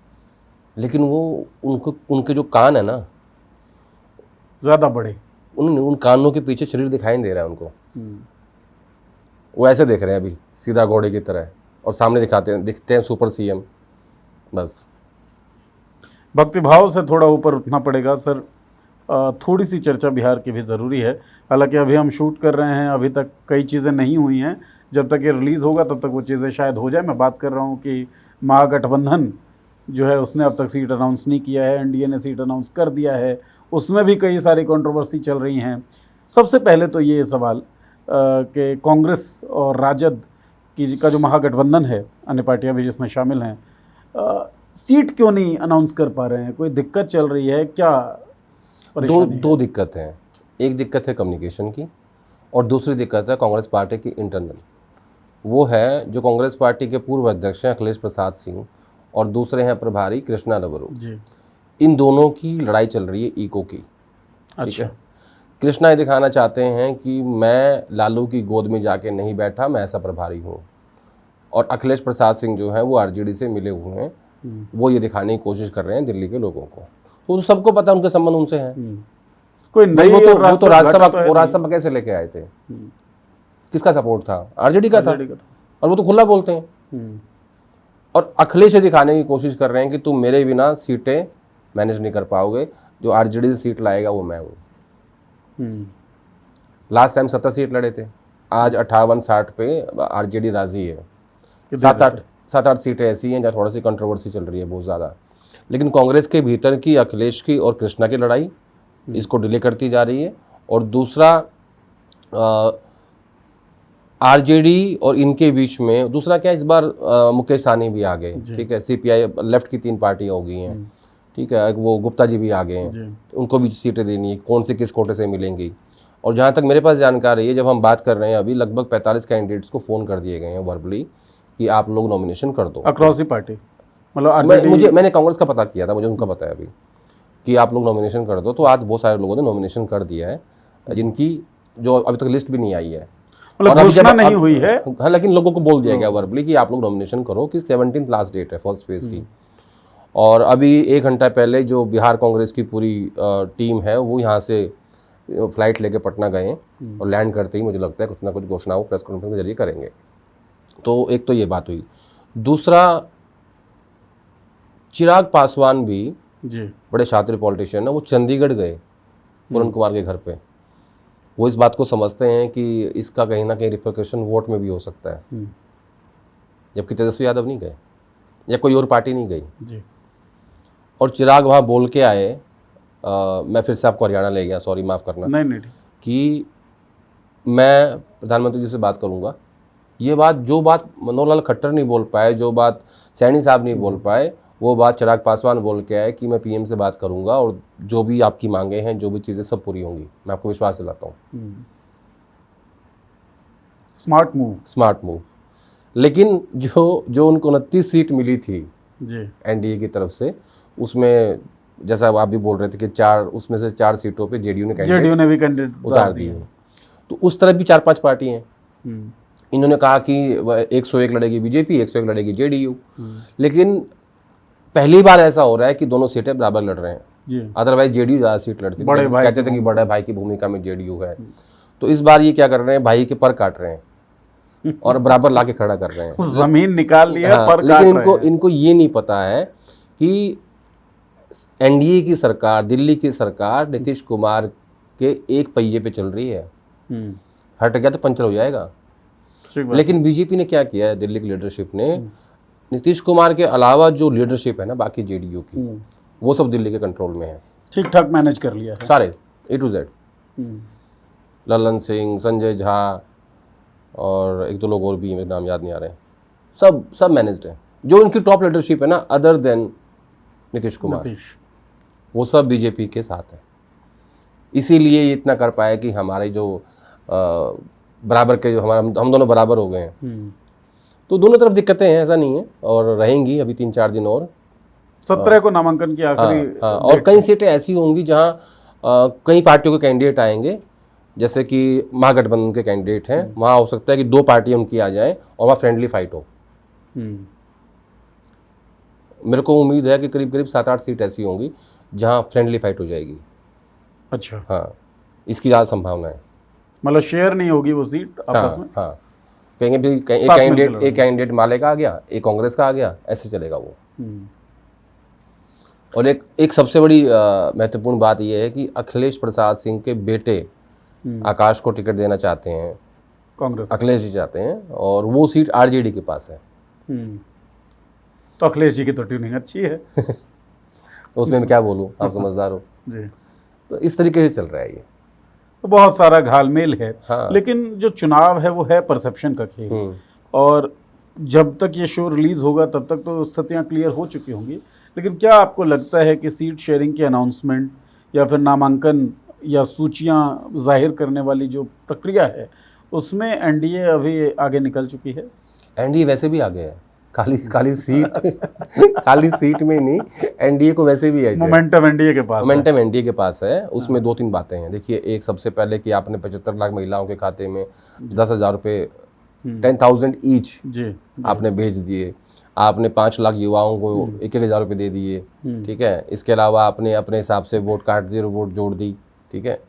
लेकिन वो उनके जो कान है ना ज़्यादा बड़े, उन कानों के पीछे शरीर दिखाई नहीं दे रहा है उनको। वो ऐसे देख रहे हैं अभी सीधा घोड़े की तरह, और सामने दिखते हैं सुपर सीएम। बस भक्तिभाव से थोड़ा ऊपर उठना पड़ेगा सर। थोड़ी सी चर्चा बिहार की भी ज़रूरी है। हालांकि अभी हम शूट कर रहे हैं, अभी तक कई चीज़ें नहीं हुई हैं। जब तक ये रिलीज़ होगा तब तक वो चीज़ें शायद हो जाए। मैं बात कर रहा हूँ कि महागठबंधन जो है उसने अब तक सीट अनाउंस नहीं किया है, एनडीए ने सीट अनाउंस कर दिया है, उसमें भी कई सारी कंट्रोवर्सी चल रही हैं। सबसे पहले तो ये सवाल कि कांग्रेस और राजद का जो महागठबंधन है, अन्य पार्टियां भी जिसमें शामिल हैं, सीट क्यों नहीं अनाउंस कर पा रहे हैं? कोई दिक्कत चल रही है क्या? दो दिक्कत है। एक दिक्कत है कम्युनिकेशन की, और दूसरी दिक्कत है कांग्रेस पार्टी की इंटरनल। वो है जो कांग्रेस पार्टी के पूर्व अध्यक्ष हैं अखिलेश प्रसाद सिंह, और दूसरे हैं प्रभारी कृष्णा रबरू जी। इन दोनों की लड़ाई चल रही है ईको की। ठीक है, कृष्णा ये दिखाना चाहते हैं कि मैं लालू की गोद में जाके नहीं बैठा, मैं ऐसा प्रभारी हूँ, और अखिलेश प्रसाद सिंह जो हैं वो आरजेडी से मिले हुए हैं, वो ये दिखाने की कोशिश कर रहे हैं दिल्ली के लोगों को। तो सबको पता उनके संबंध उनसे हैं। कोई नहीं, वो तो राज्यसभा कैसे लेके आए थे? किसका सपोर्ट था? आरजेडी का था, और वो तो खुला बोलते हैं। और अखिलेश दिखाने की कोशिश कर रहे हैं कि तुम मेरे बिना सीटें मैनेज नहीं कर पाओगे, जो आरजेडी से सीट लाएगा वो मैं हूँ। लास्ट टाइम 70 सीट लड़े थे, आज 58-60 पे आरजेडी राजी है। 7-8 सीटें ऐसी हैं जहाँ थोड़ा सी कंट्रोवर्सी चल रही है बहुत ज़्यादा। लेकिन कांग्रेस के भीतर की अखिलेश की और कृष्णा की लड़ाई इसको डिले करती जा रही है। और दूसरा आरजेडी और इनके बीच में दूसरा क्या, इस बार मुकेश सहनी भी आ गए। ठीक है, सीपीआई लेफ्ट की 3 पार्टियां हो गई हैं। ठीक है, वो गुप्ता जी भी आ गए हैं, उनको भी सीटें देनी है, कौन से किस कोटे से मिलेंगी। और जहाँ तक मेरे पास जानकारी है, जब हम बात कर रहे हैं अभी लगभग 45 कैंडिडेट्स को फ़ोन कर दिए गए हैं वर्बली कि आप लोग नॉमिनेशन कर दो अक्रॉस दी पार्टी, मतलब आरजेडी। मैंने कांग्रेस का पता किया था, मुझे उनका पता है अभी कि आप लोग नॉमिनेशन कर दो। तो आज बहुत सारे लोगों ने नॉमिनेशन कर दिया है, जिनकी जो अभी तक लिस्ट भी नहीं आई है, मतलब घोषणा नहीं हुई है। हाँ, लेकिन लोगों को बोल दिया गया वर्बली कि आप लोग नॉमिनेशन करो कि 17 लास्ट डेट है फर्स्ट फेज की। और अभी 1 घंटा पहले जो बिहार कांग्रेस की पूरी टीम है वो यहाँ से फ्लाइट लेके पटना गए और लैंड करते ही मुझे लगता है कुछ ना कुछ घोषणा वो प्रेस कॉन्फ्रेंस के जरिए करेंगे। तो एक तो ये बात हुई। दूसरा, चिराग पासवान भी जी, बड़े शातिर पॉलिटिशियन है, वो चंडीगढ़ गए पूरन कुमार के घर पे। वो इस बात को समझते हैं कि इसका कहीं ना कहीं रिपरकशन वोट में भी हो सकता है, जबकि तेजस्वी यादव नहीं गए या कोई और पार्टी नहीं गई जी। और चिराग वहाँ बोल के आए, मैं फिर से आपको हरियाणा ले गया, सॉरी माफ़ करना, नहीं, कि मैं प्रधानमंत्री जी से बात करूँगा। ये बात, जो बात मनोहर लाल खट्टर नहीं बोल पाए, जो बात सैनी साहब नहीं बोल पाए, वो बात चिराग पासवान बोल के आए कि मैं पीएम से बात करूँगा और जो भी आपकी मांगे हैं, जो भी चीज़ें सब पूरी होंगी, मैं आपको विश्वास दिलाता हूँ। Smart move. लेकिन जो उनको 29 सीट मिली थी जी, एनडीए की तरफ से, उसमें जैसा आप भी बोल रहे थे कि 4 उसमें से 4 सीटों पे जेडीयू ने भी कैंडिडेट उतार दिए। तो उस तरफ भी 4-5 पार्टी हैं। इन्होंने कहा कि 101 लड़ेगी बीजेपी, 101 लड़ेगी जेडीयू। लेकिन पहली बार ऐसा हो रहा है कि दोनों सीटें बराबर लड़ रहे हैं। अदरवाइज जेडीयू ज़्यादा सीट लड़ती थी, कहते थे कि बड़े भाई की भूमिका में जेडीयू है। तो इस बार ये क्या कर रहे हैं, भाई के पर काट रहे हैं और बराबर ला के खड़ा कर रहे हैं। जमीन निकाल लिया, हाँ, पर लेकिन इनको ये नहीं पता है कि एनडीए की सरकार, दिल्ली की सरकार नीतीश कुमार के एक पहिए पे चल रही है। हट गया तो पंचर हो जाएगा। लेकिन बीजेपी ने क्या किया है, दिल्ली की लीडरशिप ने नीतीश कुमार के अलावा जो लीडरशिप है ना बाकी जेडीयू की, वो सब दिल्ली के कंट्रोल में है, ठीक ठाक मैनेज कर लिया है सारे A to Z। Lalan Singh, Sanjay Jha और एक दो लोग और भी हैं, मेरे नाम याद नहीं आ रहे हैं, सब मैनेज्ड है। जो उनकी टॉप लीडरशिप है ना, अदर देन नीतीश कुमार, वो सब बीजेपी के साथ है। इसीलिए ये इतना कर पाए कि हमारे जो बराबर के, जो हम दोनों बराबर हो गए हैं। तो दोनों तरफ दिक्कतें हैं, ऐसा नहीं है, और रहेंगी अभी 3-4 दिन और। 17 को नामांकन की आखिरी। हाँ, और कई सीटें ऐसी होंगी जहाँ कई पार्टियों के कैंडिडेट आएंगे, जैसे कि महागठबंधन के कैंडिडेट हैं, वहाँ हो सकता है कि 2 पार्टियाँ उनकी आ जाएं और वहाँ फ्रेंडली फाइट हो। मेरे को उम्मीद है कि करीब 7-8 सीट ऐसी होंगी जहाँ फ्रेंडली फाइट हो जाएगी। अच्छा, हाँ, इसकी ज़्यादा संभावना है। मतलब शेयर नहीं होगी वो सीट आपस में। हाँ, कहेंगे भी एक कैंडिडेट माले का आ गया, एक कांग्रेस का आ गया, ऐसे चलेगा वो। और एक सबसे बड़ी महत्वपूर्ण बात यह है कि अखिलेश प्रसाद सिंह के बेटे आकाश को टिकट देना चाहते हैं कांग्रेस, अखिलेश जी चाहते हैं, और वो सीट आरजेडी के पास है। तो अखिलेश जी की तो ट्यूनिंग अच्छी है। उसमें मैं क्या बोलूँ, आप समझदार हो जी। तो इस तरीके से चल रहा है ये। तो बहुत सारा घालमेल है। हाँ। लेकिन जो चुनाव है वो है परसेप्शन का खेल, और जब तक ये शो रिलीज होगा तब तक तो स्थितियाँ क्लियर हो चुकी होंगी। लेकिन क्या आपको लगता है कि सीट शेयरिंग की अनाउंसमेंट या फिर नामांकन या सूचियाँ जाहिर करने वाली जो प्रक्रिया है उसमें एनडीए अभी आगे निकल चुकी है? एनडीए वैसे भी आगे है, खाली सीट में नहीं, एनडीए को वैसे भी है, मोमेंटम एनडीए के पास है। उसमें 2-3 बातें हैं। देखिए, एक सबसे पहले कि आपने 75 लाख महिलाओं के खाते में 10,000 रुपये 10,000 ईच आपने भेज दिए। आपने 5 लाख युवाओं को 1,000 रुपये दे दिए, ठीक है। इसके अलावा आपने अपने हिसाब से वोट काट दिए और वोट जोड़ दी, ठीक है।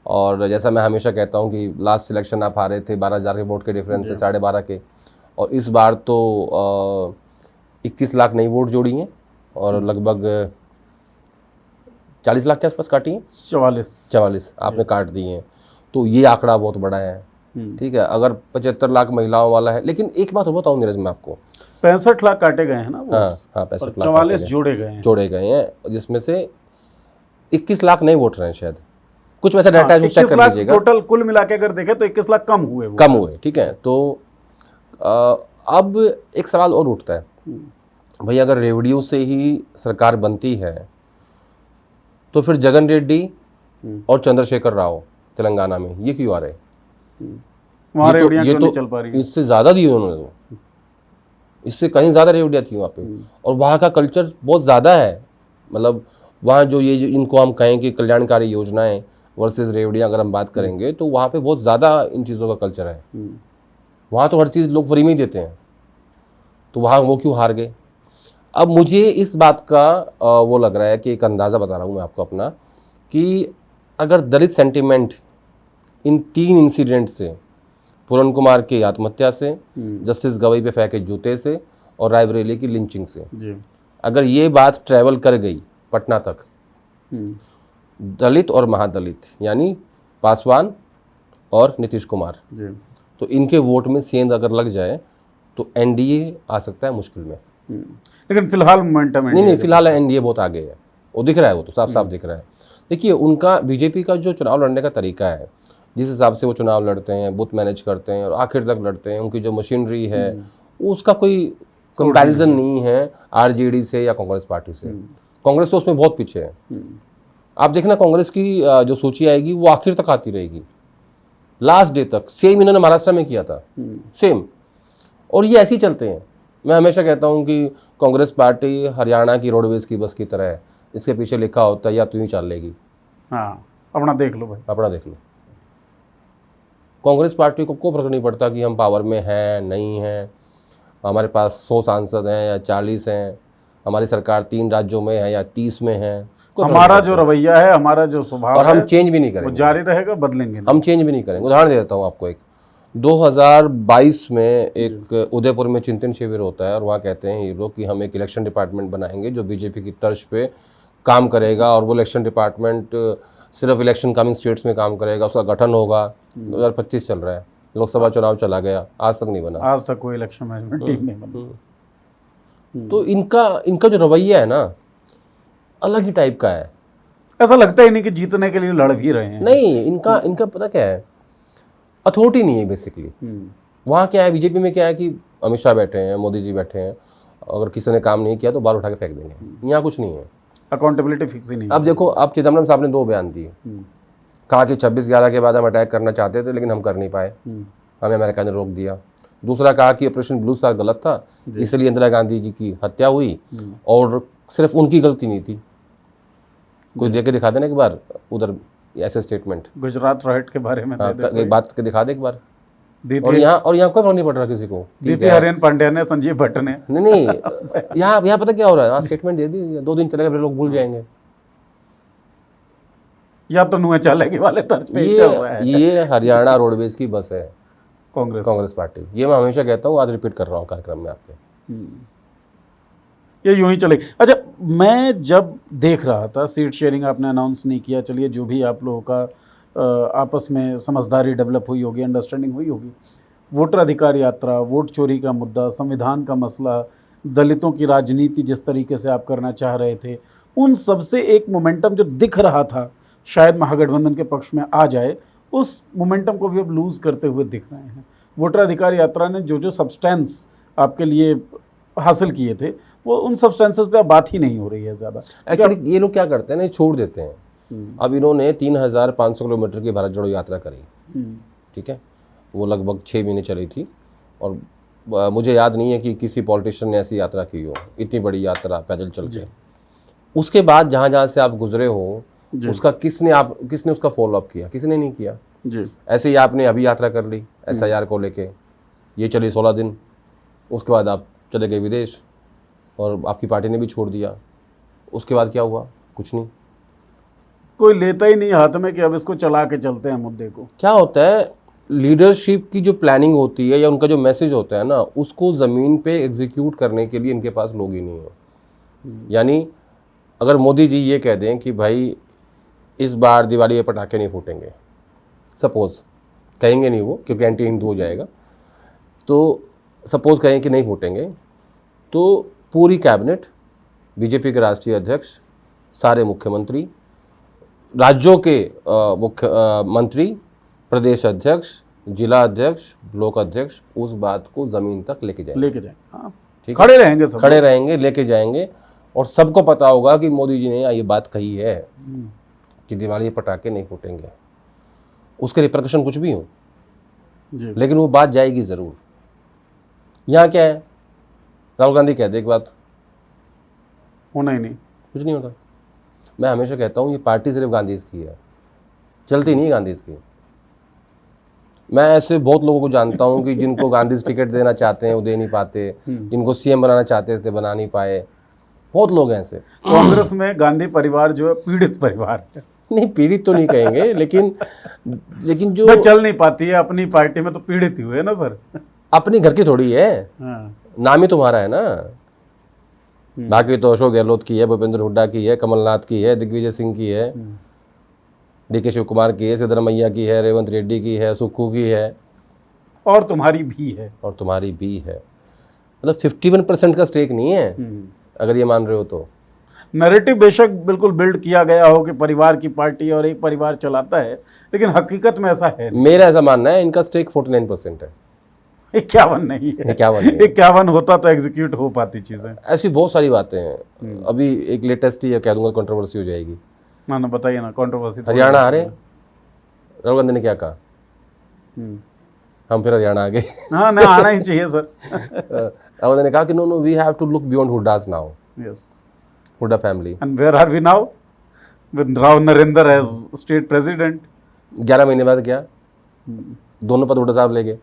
और जैसा मैं हमेशा कहता हूँ कि लास्ट इलेक्शन आप हारे थे 12,000 के वोट के डिफरेंस से, 12.5 के, और इस बार तो 21 लाख नई वोट जोड़ी हैं और लगभग 40 लाख के आसपास काटी हैं, 44 आपने काट दिए हैं। तो ये आंकड़ा बहुत बड़ा है, ठीक है। अगर 75 लाख महिलाओं वाला है, लेकिन एक बात और बताऊँ नीरज मैं आपको, 65 लाख काटे गए हैं ना। हाँ, 65 लाख 44 जोड़े गए हैं, जिसमें से 21 लाख नए वोटर हैं शायद, कुछ वैसा डाटा है, चेक कर लीजिएगा। टोटल कुल मिला के अगर देखें तो 21 लाख कम हुए, ठीक है। तो अब एक सवाल और उठता है, भाई अगर रेवड़ियों से ही सरकार बनती है तो फिर जगन रेड्डी और चंद्रशेखर राव तेलंगाना में, ये क्यों आ रहे? वहाँ रेवड़ियाँ ये क्यों तो नहीं चल पा रही हैं? इससे ज़्यादा दी उन्होंने, तो इससे कहीं ज़्यादा रेवड़ियाँ थी वहाँ पे। और वहाँ का कल्चर बहुत ज़्यादा है, मतलब वहाँ जो इनको हम कहें कि कल्याणकारी योजनाएं वर्सेस रेवड़ियाँ अगर हम बात करेंगे, तो वहाँ पे बहुत ज़्यादा इन चीज़ों का कल्चर है। वहाँ तो हर चीज़ लोग फ्री में ही देते हैं, तो वहाँ वो क्यों हार गए? अब मुझे इस बात का वो लग रहा है कि एक अंदाज़ा बता रहा हूँ मैं आपको अपना, कि अगर दलित सेंटिमेंट इन 3 इंसिडेंट से, पूरन कुमार की आत्महत्या से, जस्टिस गवई पे फेंके जूते से, और रायबरेली की लिंचिंग से, जी। अगर ये बात ट्रैवल कर गई पटना तक, दलित और महादलित यानी पासवान और नीतीश कुमार, जी। तो इनके वोट में सेंध अगर लग जाए तो एनडीए आ सकता है मुश्किल में। लेकिन फिलहाल मोमेंटम नहीं, फिलहाल एनडीए बहुत आगे है, वो दिख रहा है, वो तो साफ साफ दिख रहा है। देखिए, उनका बीजेपी का जो चुनाव लड़ने का तरीका है, जिस हिसाब से वो चुनाव लड़ते हैं, बूथ मैनेज करते हैं और आखिर तक लड़ते हैं, उनकी जो मशीनरी है उसका कोई कंपैरिजन नहीं है आरजेडी से या कांग्रेस पार्टी से। कांग्रेस तो उसमें बहुत पीछे है। आप देखना, कांग्रेस की जो सूची आएगी वो आखिर तक आती रहेगी, लास्ट डे तक। सेम इन्होंने महाराष्ट्र में किया था, सेम, और ये ऐसे ही चलते हैं। मैं हमेशा कहता हूँ कि कांग्रेस पार्टी हरियाणा की रोडवेज की बस की तरह है, इसके पीछे लिखा होता है या तू ही चल लेगी। हाँ, अपना देख लो भाई, अपना देख लो। कांग्रेस पार्टी को कोई फर्क नहीं पड़ता कि हम पावर में हैं नहीं हैं, हमारे पास 100 सांसद हैं या 40 हैं, हमारी सरकार 3 राज्यों में है या 30 में है, हमारा जो रवैया है, हमारा जो स्वभाव और है, हम चेंज भी नहीं वो करेंगे, जारी रहेगा, बदलेंगे नहीं। हम चेंज भी नहीं करेंगे। उदाहरण दे देता हूँ आपको एक, 2022 में एक उदयपुर में चिंतन शिविर होता है, और वहाँ कहते हैं ये लोग कि हम एक इलेक्शन डिपार्टमेंट बनाएंगे जो बीजेपी की तर्ज पे काम करेगा, और वो इलेक्शन डिपार्टमेंट सिर्फ इलेक्शन कमिंग स्टेट्स में काम करेगा, उसका गठन होगा। 2025 चल रहा है, लोकसभा चुनाव चला गया, आज तक नहीं बना, आज तक कोई इलेक्शन मैनेजमेंट टीम नहीं बनी। तो इनका जो रवैया है ना, अलग ही टाइप का है। ऐसा लगता ही नहीं कि जीतने के लिए लड़ भी रहे हैं। नहीं, इनका पता क्या है, अथॉरिटी नहीं है बेसिकली। वहाँ क्या है, बीजेपी में क्या है कि अमित शाह बैठे हैं, मोदी जी बैठे हैं, अगर किसी ने काम नहीं किया तो बाल उठा के फेंक देंगे। यहाँ कुछ नहीं है, अकाउंटेबिलिटी फिक्स ही नहीं है। अब देखो, अब चिदम्बरम साहब ने 2 बयान दिए, कहा कि 26/11 के बाद हम अटैक करना चाहते थे लेकिन हम कर नहीं पाए, हमें अमेरिका ने रोक दिया। दूसरा कहा कि ऑपरेशन ब्लू स्टार गलत था, इसलिए इंदिरा गांधी जी की हत्या हुई, और सिर्फ उनकी गलती नहीं थी। कोई दे के दिखा देना एक बार उधर ऐसे स्टेटमेंट, गुजरात राइट के बारे में एक बात करके दिखा दे एक बार। दी और यहाँ कोई फर्क नहीं पड़ रहा किसी को। थी हरियाणा पांड्या ने, संजीव भट्ट ने। नहीं, यहाँ पता क्या हो रहा है, स्टेटमेंट दे दी, 2 दिन चलेगा, फिर लोग भूल जाएंगे। या तो नुए चालेगी वाले तर्ज पे चल रहा है। ये हरियाणा रोडवेज की बस है कांग्रेस पार्टी। ये मैं हमेशा कहता हूँ, आज रिपीट कर रहा हूँ कार्यक्रम में आपके। ये यूं ही चलेगी। अच्छा, मैं जब देख रहा था, सीट शेयरिंग आपने अनाउंस नहीं किया, चलिए जो भी आप लोगों का आपस में समझदारी डेवलप हुई होगी, अंडरस्टैंडिंग हुई होगी, वोटर अधिकार यात्रा, वोट चोरी का मुद्दा, संविधान का मसला, दलितों की राजनीति जिस तरीके से आप करना चाह रहे थे, उन सबसे एक मोमेंटम जो दिख रहा था शायद महागठबंधन के पक्ष में आ जाए, उस मोमेंटम को भी अब लूज़ करते हुए दिख रहे हैं। वोटर अधिकार यात्रा ने जो सब्सटेंस आपके लिए हासिल किए थे, वो उन सब्सटेंसेस पे अब बात ही नहीं हो रही है ज़्यादा। एक्चुअली ये लोग क्या करते हैं ना, छोड़ देते हैं। अब इन्होंने 3500 किलोमीटर की भारत जोड़ो यात्रा करी, ठीक है, वो लगभग 6 महीने चली थी, और मुझे याद नहीं है कि किसी पॉलिटिशियन ने ऐसी यात्रा की हो, इतनी बड़ी यात्रा पैदल चल के। उसके बाद जहाँ जहाँ से आप गुजरे हो, उसका किसने उसका फॉलो अप किया? किसी ने नहीं किया जी। ऐसे ही आपने अभी यात्रा कर ली SIR को लेके, ये चली 16 दिन, उसके बाद आप चले गए विदेश, और आपकी पार्टी ने भी छोड़ दिया। उसके बाद क्या हुआ? कुछ नहीं, कोई लेता ही नहीं हाथ में कि अब इसको चला के चलते हैं मुद्दे को। क्या होता है, लीडरशिप की जो प्लानिंग होती है या उनका जो मैसेज होता है ना, उसको ज़मीन पे एग्जीक्यूट करने के लिए इनके पास लोग ही नहीं है। यानी अगर मोदी जी ये कह दें कि भाई इस बार दिवाली के पटाखे नहीं फूटेंगे, सपोज़ कहेंगे नहीं वो, क्योंकि एंटी हिंदू हो जाएगा, तो सपोज़ कहें कि नहीं फूटेंगे, तो पूरी कैबिनेट, बीजेपी के राष्ट्रीय अध्यक्ष, सारे मुख्यमंत्री, राज्यों के मुख्य मंत्री, प्रदेश अध्यक्ष, जिला अध्यक्ष, ब्लॉक अध्यक्ष उस बात को ज़मीन तक लेके जाएंगे। हाँ, ठीक, खड़े रहेंगे सब, खड़े रहेंगे, लेके जाएंगे, और सबको पता होगा कि मोदी जी ने ये बात कही है कि दिवाली पटाखे नहीं फूटेंगे। उसके रिperकशन कुछ भी हो, जी लेकिन वो बात जाएगी ज़रूर। यहाँ क्या है, राहुल गांधी कहते एक बात, होना ही नहीं। कुछ नहीं होता। मैं हमेशा कहता हूँ ये पार्टी सिर्फ गांधीज़ की है, चलती नहीं है गांधीज़ की। मैं ऐसे बहुत लोगों को जानता हूँ कि जिनको गांधीज़ टिकट देना चाहते हैं वो दे नहीं पाते, जिनको सीएम बनाना चाहते थे बना नहीं पाए, बहुत लोग हैं ऐसे। कांग्रेस में गांधी परिवार जो है पीड़ित परिवार है। नहीं, पीड़ित तो नहीं कहेंगे, लेकिन जो भाई चल नहीं पाती है अपनी पार्टी में तो पीड़ित ही हुए ना सर। अपनी घर की थोड़ी है, हाँ। नाम ही तुम्हारा है ना। बाकी तो अशोक गहलोत की है, भूपेंद्र हुड्डा की है, कमलनाथ की है, दिग्विजय सिंह की है, डीके शिव कुमार की है, सिद्धरमैया की है, रेवंत रेड्डी की है, सुक्खू की है, और तुम्हारी भी है। और तुम्हारी भी है। मतलब 51% का स्टेक नहीं है, अगर ये मान रहे हो तो। नैरेटिव बेशक बिल्कुल बिल्ड किया गया हो कि परिवार की पार्टी और एक परिवार चलाता है, लेकिन हकीकत में ऐसा है नहीं। मेरा ऐसा मानना है, इनका स्टेक 49% है। 51 नहीं है। 51 नहीं है। 51 होता तो एग्जीक्यूट हो पाती चीजें। ऐसी बहुत सारी बातें हैं। अभी एक लेटेस्ट ही है, कह दूंगा कंट्रोवर्सी हो जाएगी। ना ना बताइए ना, कंट्रोवर्सी। हरियाणा आ रहे, राहुल गांधी ने क्या कहा, हम फिर हरियाणा आ गए। हाँ ना, आना ही चाहिए सर। राहुल गांधी ने कहा कि no we have to look beyond Hoodas now, yes. Hooda family. And where are we now with Rao Narendra as state president. 11 महीने बाद क्या दोनों पद हुड्डा साहब ले गए।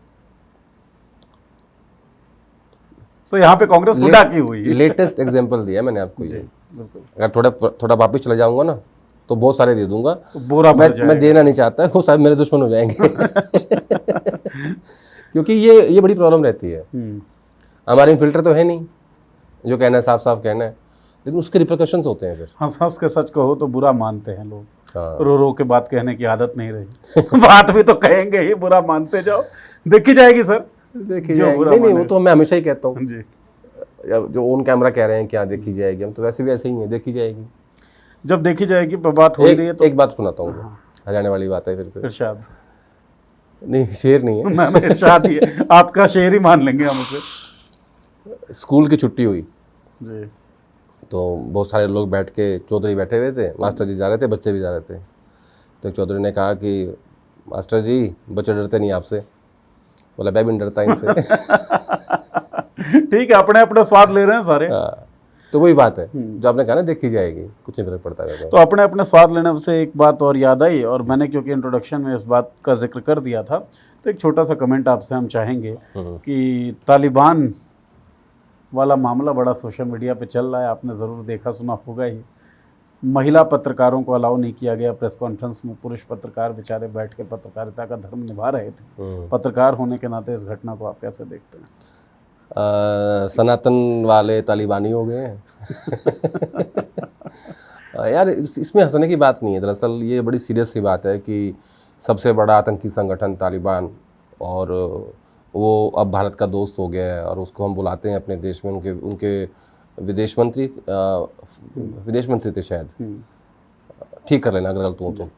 तो यहाँ पे कांग्रेस हुड्डा की हुई है। लेटेस्ट एग्जांपल दिया मैंने आपको ये। बिल्कुल। अगर थोड़ा वापिस चले जाऊंगा ना तो बहुत सारे दे दूंगा, तो बुरा मैं देना नहीं चाहता, वो साहब मेरे दुश्मन हो जाएंगे। क्योंकि ये बड़ी प्रॉब्लम रहती है। हमारे में फिल्टर तो है नहीं, जो कहना है साफ साफ कहना है, लेकिन उसके रिperकशंस होते हैं फिर। हंस हंस के सच कहो तो बुरा मानते हैं लोग। हाँ। रो रो के बात कहने की आदत नहीं रही। बात भी तो कहेंगे ही, बुरा मानते जाओ, देखी जाएगी सर। देखी जो जाएगी। बुरा नहीं, माने। वो तो मैं हमेशा ही कहता हूँ, जी। जो ऑन कैमरा कह रहे हैं क्या देखी जाएगी, हम तो वैसे भी ऐसे ही हैं, देखी जाएगी। जब देखी जाएगी पर बात हो रही है तो एक बात सुनाता हूँ, हरियाणा वाली बात है फिर से। इरशाद। नहीं, शेर नहीं है। ना ना, इरशाद ही है, आपका शेर ही मान लेंगे हम उसे। स्कूल की छुट्टी हुई जी। तो बहुत सारे लोग बैठ के, चौधरी बैठे हुए थे, मास्टर जी जा रहे थे, बच्चे भी जा रहे थे। तो एक चौधरी ने कहा कि मास्टर जी बच्चे डरते नहीं आपसे। बोला मैं भी नहीं डरता इनसे। ठीक है, अपने अपने स्वाद ले रहे हैं सारे। हाँ, तो वही बात है जो आपने कहा ना, देखी जाएगी, कुछ नहीं फर्क पड़ता है। तो अपने अपने स्वाद लेने से एक बात और याद आई, और मैंने क्योंकि इंट्रोडक्शन में इस बात का जिक्र कर दिया था, तो एक छोटा सा कमेंट आपसे हम चाहेंगे कि तालिबान वाला मामला बड़ा सोशल मीडिया पे चल रहा है, आपने ज़रूर देखा सुना होगा ही। महिला पत्रकारों को अलाउ नहीं किया गया प्रेस कॉन्फ्रेंस में, पुरुष पत्रकार बेचारे बैठ के पत्रकारिता का धर्म निभा रहे थे। पत्रकार होने के नाते इस घटना को आप कैसे देखते हैं? सनातन वाले तालिबानी हो गए हैं। यार इसमें हंसने की बात नहीं है, दरअसल ये बड़ी सीरियस सी बात है कि सबसे बड़ा आतंकी संगठन तालिबान, और वो अब भारत का दोस्त हो गया है, और उसको हम बुलाते हैं अपने देश में। उनके विदेश मंत्री थे शायद, ठीक कर लेना अगर गलत हो तो।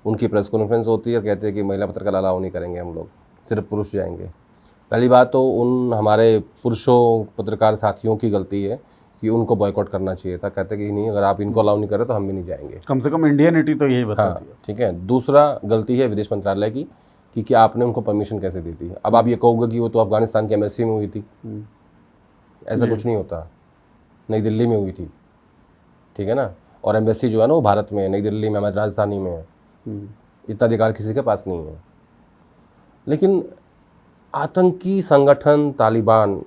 उनकी प्रेस कॉन्फ्रेंस होती है और कहते हैं कि महिला पत्रकार अलाउ नहीं करेंगे हम लोग, सिर्फ पुरुष जाएंगे। पहली बात तो उन हमारे पुरुषों पत्रकार साथियों की गलती है कि उनको बॉयकॉट करना चाहिए था। कहते कि नहीं, अगर आप इनको अलाउ नहीं कर रहे तो हम भी नहीं जाएंगे। कम से कम इंडियनिटी तो यही बताती है। ठीक है। दूसरा गलती है विदेश मंत्रालय की कि आपने उनको परमिशन कैसे दी थी। अब आप ये कहोगे कि वो तो अफगानिस्तान की एम्बेसी में हुई थी, ऐसा कुछ नहीं होता, नई दिल्ली में हुई थी, ठीक है ना। और एम्बेसी जो है ना वो भारत में है, नई दिल्ली में, हमारी राजधानी में है। इतना अधिकार किसी के पास नहीं है। लेकिन आतंकी संगठन तालिबान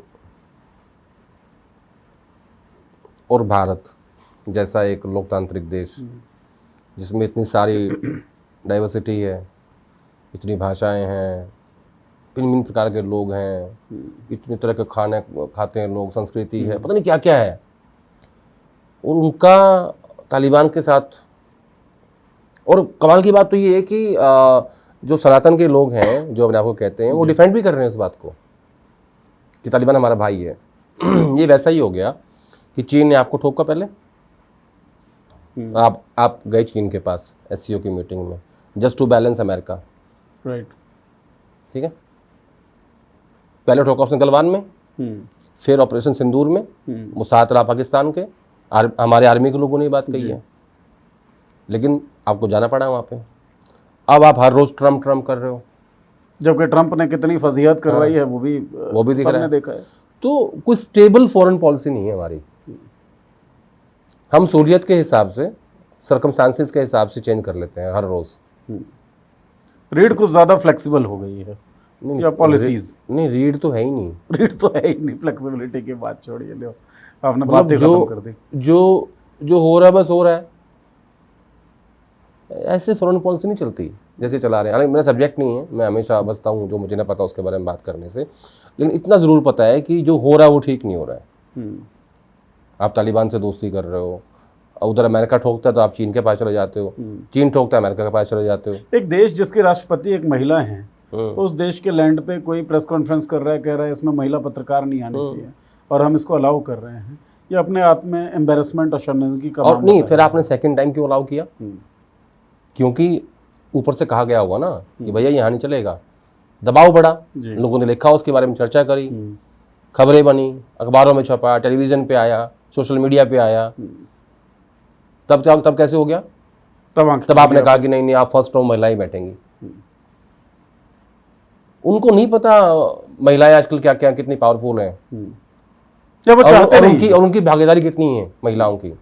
और भारत जैसा एक लोकतांत्रिक देश जिसमें इतनी सारी डाइवर्सिटी है, इतनी भाषाएं हैं, भिन्न भिन्न प्रकार के लोग हैं, इतनी तरह के खाने खाते हैं लोग, संस्कृति है, पता नहीं क्या क्या है, और उनका तालिबान के साथ। और कमाल की बात तो ये है कि जो सनातन के लोग हैं, जो अपने आप को कहते हैं, वो डिफेंड भी कर रहे हैं इस बात को कि तालिबान हमारा भाई है। ये वैसा ही हो गया कि चीन ने आपको ठोका पहले, आप गए चीन के पास एससीओ की मीटिंग में, just to balance America, right, ठीक है। पहले ठोका उसने गलवान में, फिर ऑपरेशन सिंदूर में वो साथ रहा पाकिस्तान के, हमारे आर्मी के लोगों ने ये बात कही है, लेकिन आपको जाना पड़ा वहाँ पे। अब आप हर रोज ट्रम्प ट्रम्प कर रहे हो, जबकि ट्रंप ने कितनी फजीहत करवाई है वो भी दिख रहा सबने है। देखा है। तो कोई स्टेबल फॉरेन पॉलिसी नहीं है हमारी। हम सहूलियत के हिसाब से, सर्कमस्टांसिस के हिसाब से चेंज कर लेते हैं हर रोज। रीड कुछ ज़्यादा फ्लेक्सिबल हो गई है या पॉलिसीज? नहीं, रीड तो है ही नहीं। रीड तो है ही नहीं, फ्लेक्सिबिलिटी की बात छोड़िए, लो आपने मतलब बात ही खत्म कर दी। जो हो रहा है बस हो रहा है। ऐसे फॉरेन पॉलिसी नहीं चलती जैसे चला रहे हैं। हालांकि मेरा सब्जेक्ट नहीं है, मैं हमेशा बचता हूँ जो मुझे ना पता उसके बारे में बात करने से, लेकिन इतना ज़रूर पता है कि जो हो रहा है वो ठीक नहीं हो रहा है। आप तालिबान से दोस्ती कर रहे हो, उधर अमेरिका ठोकता है तो आप चीन के पास चले जाते हो, चीन ठोकता है अमेरिका के पास चले जाते हो। एक देश जिसके राष्ट्रपति एक महिला हैं, उस देश के लैंड पे कोई प्रेस कॉन्फ्रेंस कर रहा है, कह रहा है इसमें महिला पत्रकार नहीं आने चाहिए और हम इसको अलाउ कर रहे हैं, ये अपने आप में एम्बेरसमेंट और शर्मिंदगी का और नहीं, फिर आपने सेकंड टाइम क्यों अलाउ किया? क्योंकि ऊपर से कहा गया होगा ना कि भैया यहाँ नहीं चलेगा, दबाव बढ़ा, लोगों ने लिखा, उसके बारे में चर्चा करी, खबरें बनी, अखबारों में छपा, टेलीविजन पे आया, सोशल मीडिया पे आया, तब कैसे हो गया? तब आपने कहा कि नहीं आप फर्स्ट रो महिलाएं बैठेंगी। उनको नहीं पता महिलाएं आजकल क्या क्या कितनी पावरफुल हैं, और उनकी भागीदारी कितनी है महिलाओं की।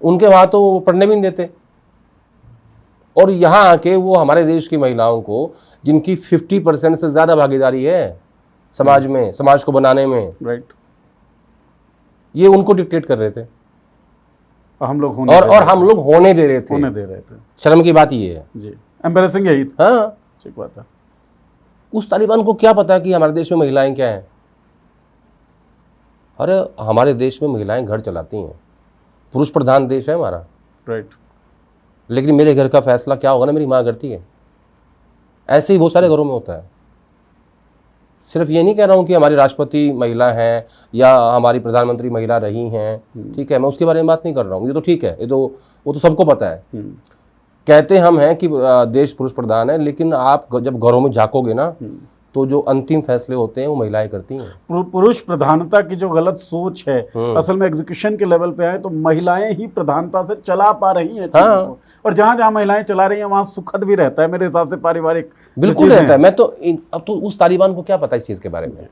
उनके वहां तो वो पढ़ने भी नहीं देते, और यहाँ आके वो हमारे देश की महिलाओं को, जिनकी 50% से ज्यादा भागीदारी है समाज में, समाज को बनाने में, राइट, ये उनको डिक्टेट कर रहे थे हम लोग और हम लोग होने दे रहे थे। शर्म शर्म की बात ये है जी, एम्बैरेसिंग यही था। हाँ, ठीक बात है। उस तालिबान को क्या पता कि हमारे देश में महिलाएं क्या हैं? अरे हमारे देश में महिलाएं घर चलाती हैं, पुरुष प्रधान देश है हमारा, राइट, लेकिन मेरे घर का फैसला क्या होगा ना मेरी माँ करती है। ऐसे ही बहुत सारे घरों में होता है। सिर्फ ये नहीं कह रहा हूँ कि हमारी राष्ट्रपति महिला हैं या हमारी प्रधानमंत्री महिला रही हैं, ठीक है, मैं उसके बारे में बात नहीं कर रहा हूँ, ये तो ठीक है, वो तो सबको पता है। कहते हम हैं कि देश पुरुष प्रधान है, लेकिन आप जब घरों में झांकोगे ना तो जो अंतिम फैसले होते हैं वो महिलाएं करती हैं। पुरुष प्रधानता की जो गलत सोच है, असल में एग्जीक्यूशन के लेवल पे आए तो महिलाएं ही प्रधानता से चला पा रही हैं चीज़ों को। और जहां जहां महिलाएं चला रही हैं वहां सुखद भी रहता है मेरे हिसाब से, पारिवारिक बिल्कुल रहता है। मैं तो अब तो उस तालिबान को क्या पता इस चीज के बारे में?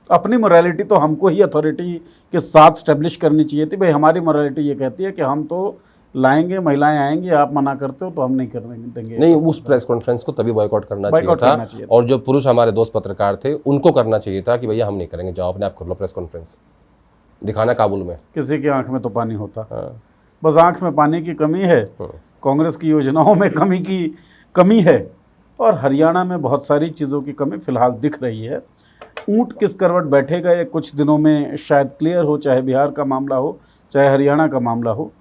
अपनी मोरालिटी तो हमको ही अथॉरिटी के साथ स्टेब्लिश करनी चाहिए थी। भाई हमारी मोरालिटी ये कहती है कि हम तो लाएंगे, महिलाएं आएंगी, आप मना करते हो तो हम नहीं करने देंगे। नहीं, उस प्रेस कॉन्फ्रेंस को तभी बॉयकॉट करना चाहिए था। और जो पुरुष हमारे दोस्त पत्रकार थे उनको करना चाहिए था कि भैया हम नहीं करेंगे, जाओ अपने आप कर लो प्रेस कॉन्फ्रेंस, दिखाना काबुल में। किसी की आंख में तो पानी होता, बस आंख में पानी की कमी है, कांग्रेस की योजनाओं में कमी है, और हरियाणा में बहुत सारी चीज़ों की कमी फिलहाल दिख रही है। ऊंट किस करवट बैठेगा ये कुछ दिनों में शायद क्लियर हो, चाहे बिहार का मामला हो चाहे हरियाणा का मामला हो।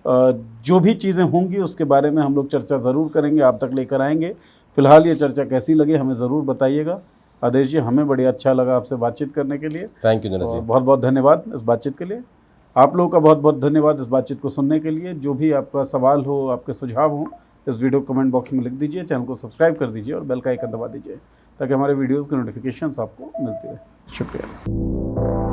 जो भी चीज़ें होंगी उसके बारे में हम लोग चर्चा ज़रूर करेंगे, आप तक लेकर आएंगे। फिलहाल ये चर्चा कैसी लगी हमें ज़रूर बताइएगा। आदेश जी, हमें बड़ी अच्छा लगा आपसे बातचीत करने के लिए। थैंक यू जी, बहुत बहुत धन्यवाद इस बातचीत के लिए। आप लोगों का बहुत बहुत धन्यवाद इस बातचीत को सुनने के लिए। जो भी आपका सवाल हो, आपके सुझाव हो, इस वीडियो कमेंट बॉक्स में लिख दीजिए। चैनल को सब्सक्राइब कर दीजिए और बेल का आइकन दबा दीजिए ताकि हमारे वीडियोज़ की नोटिफिकेशंस आपको मिलती रहे। शुक्रिया।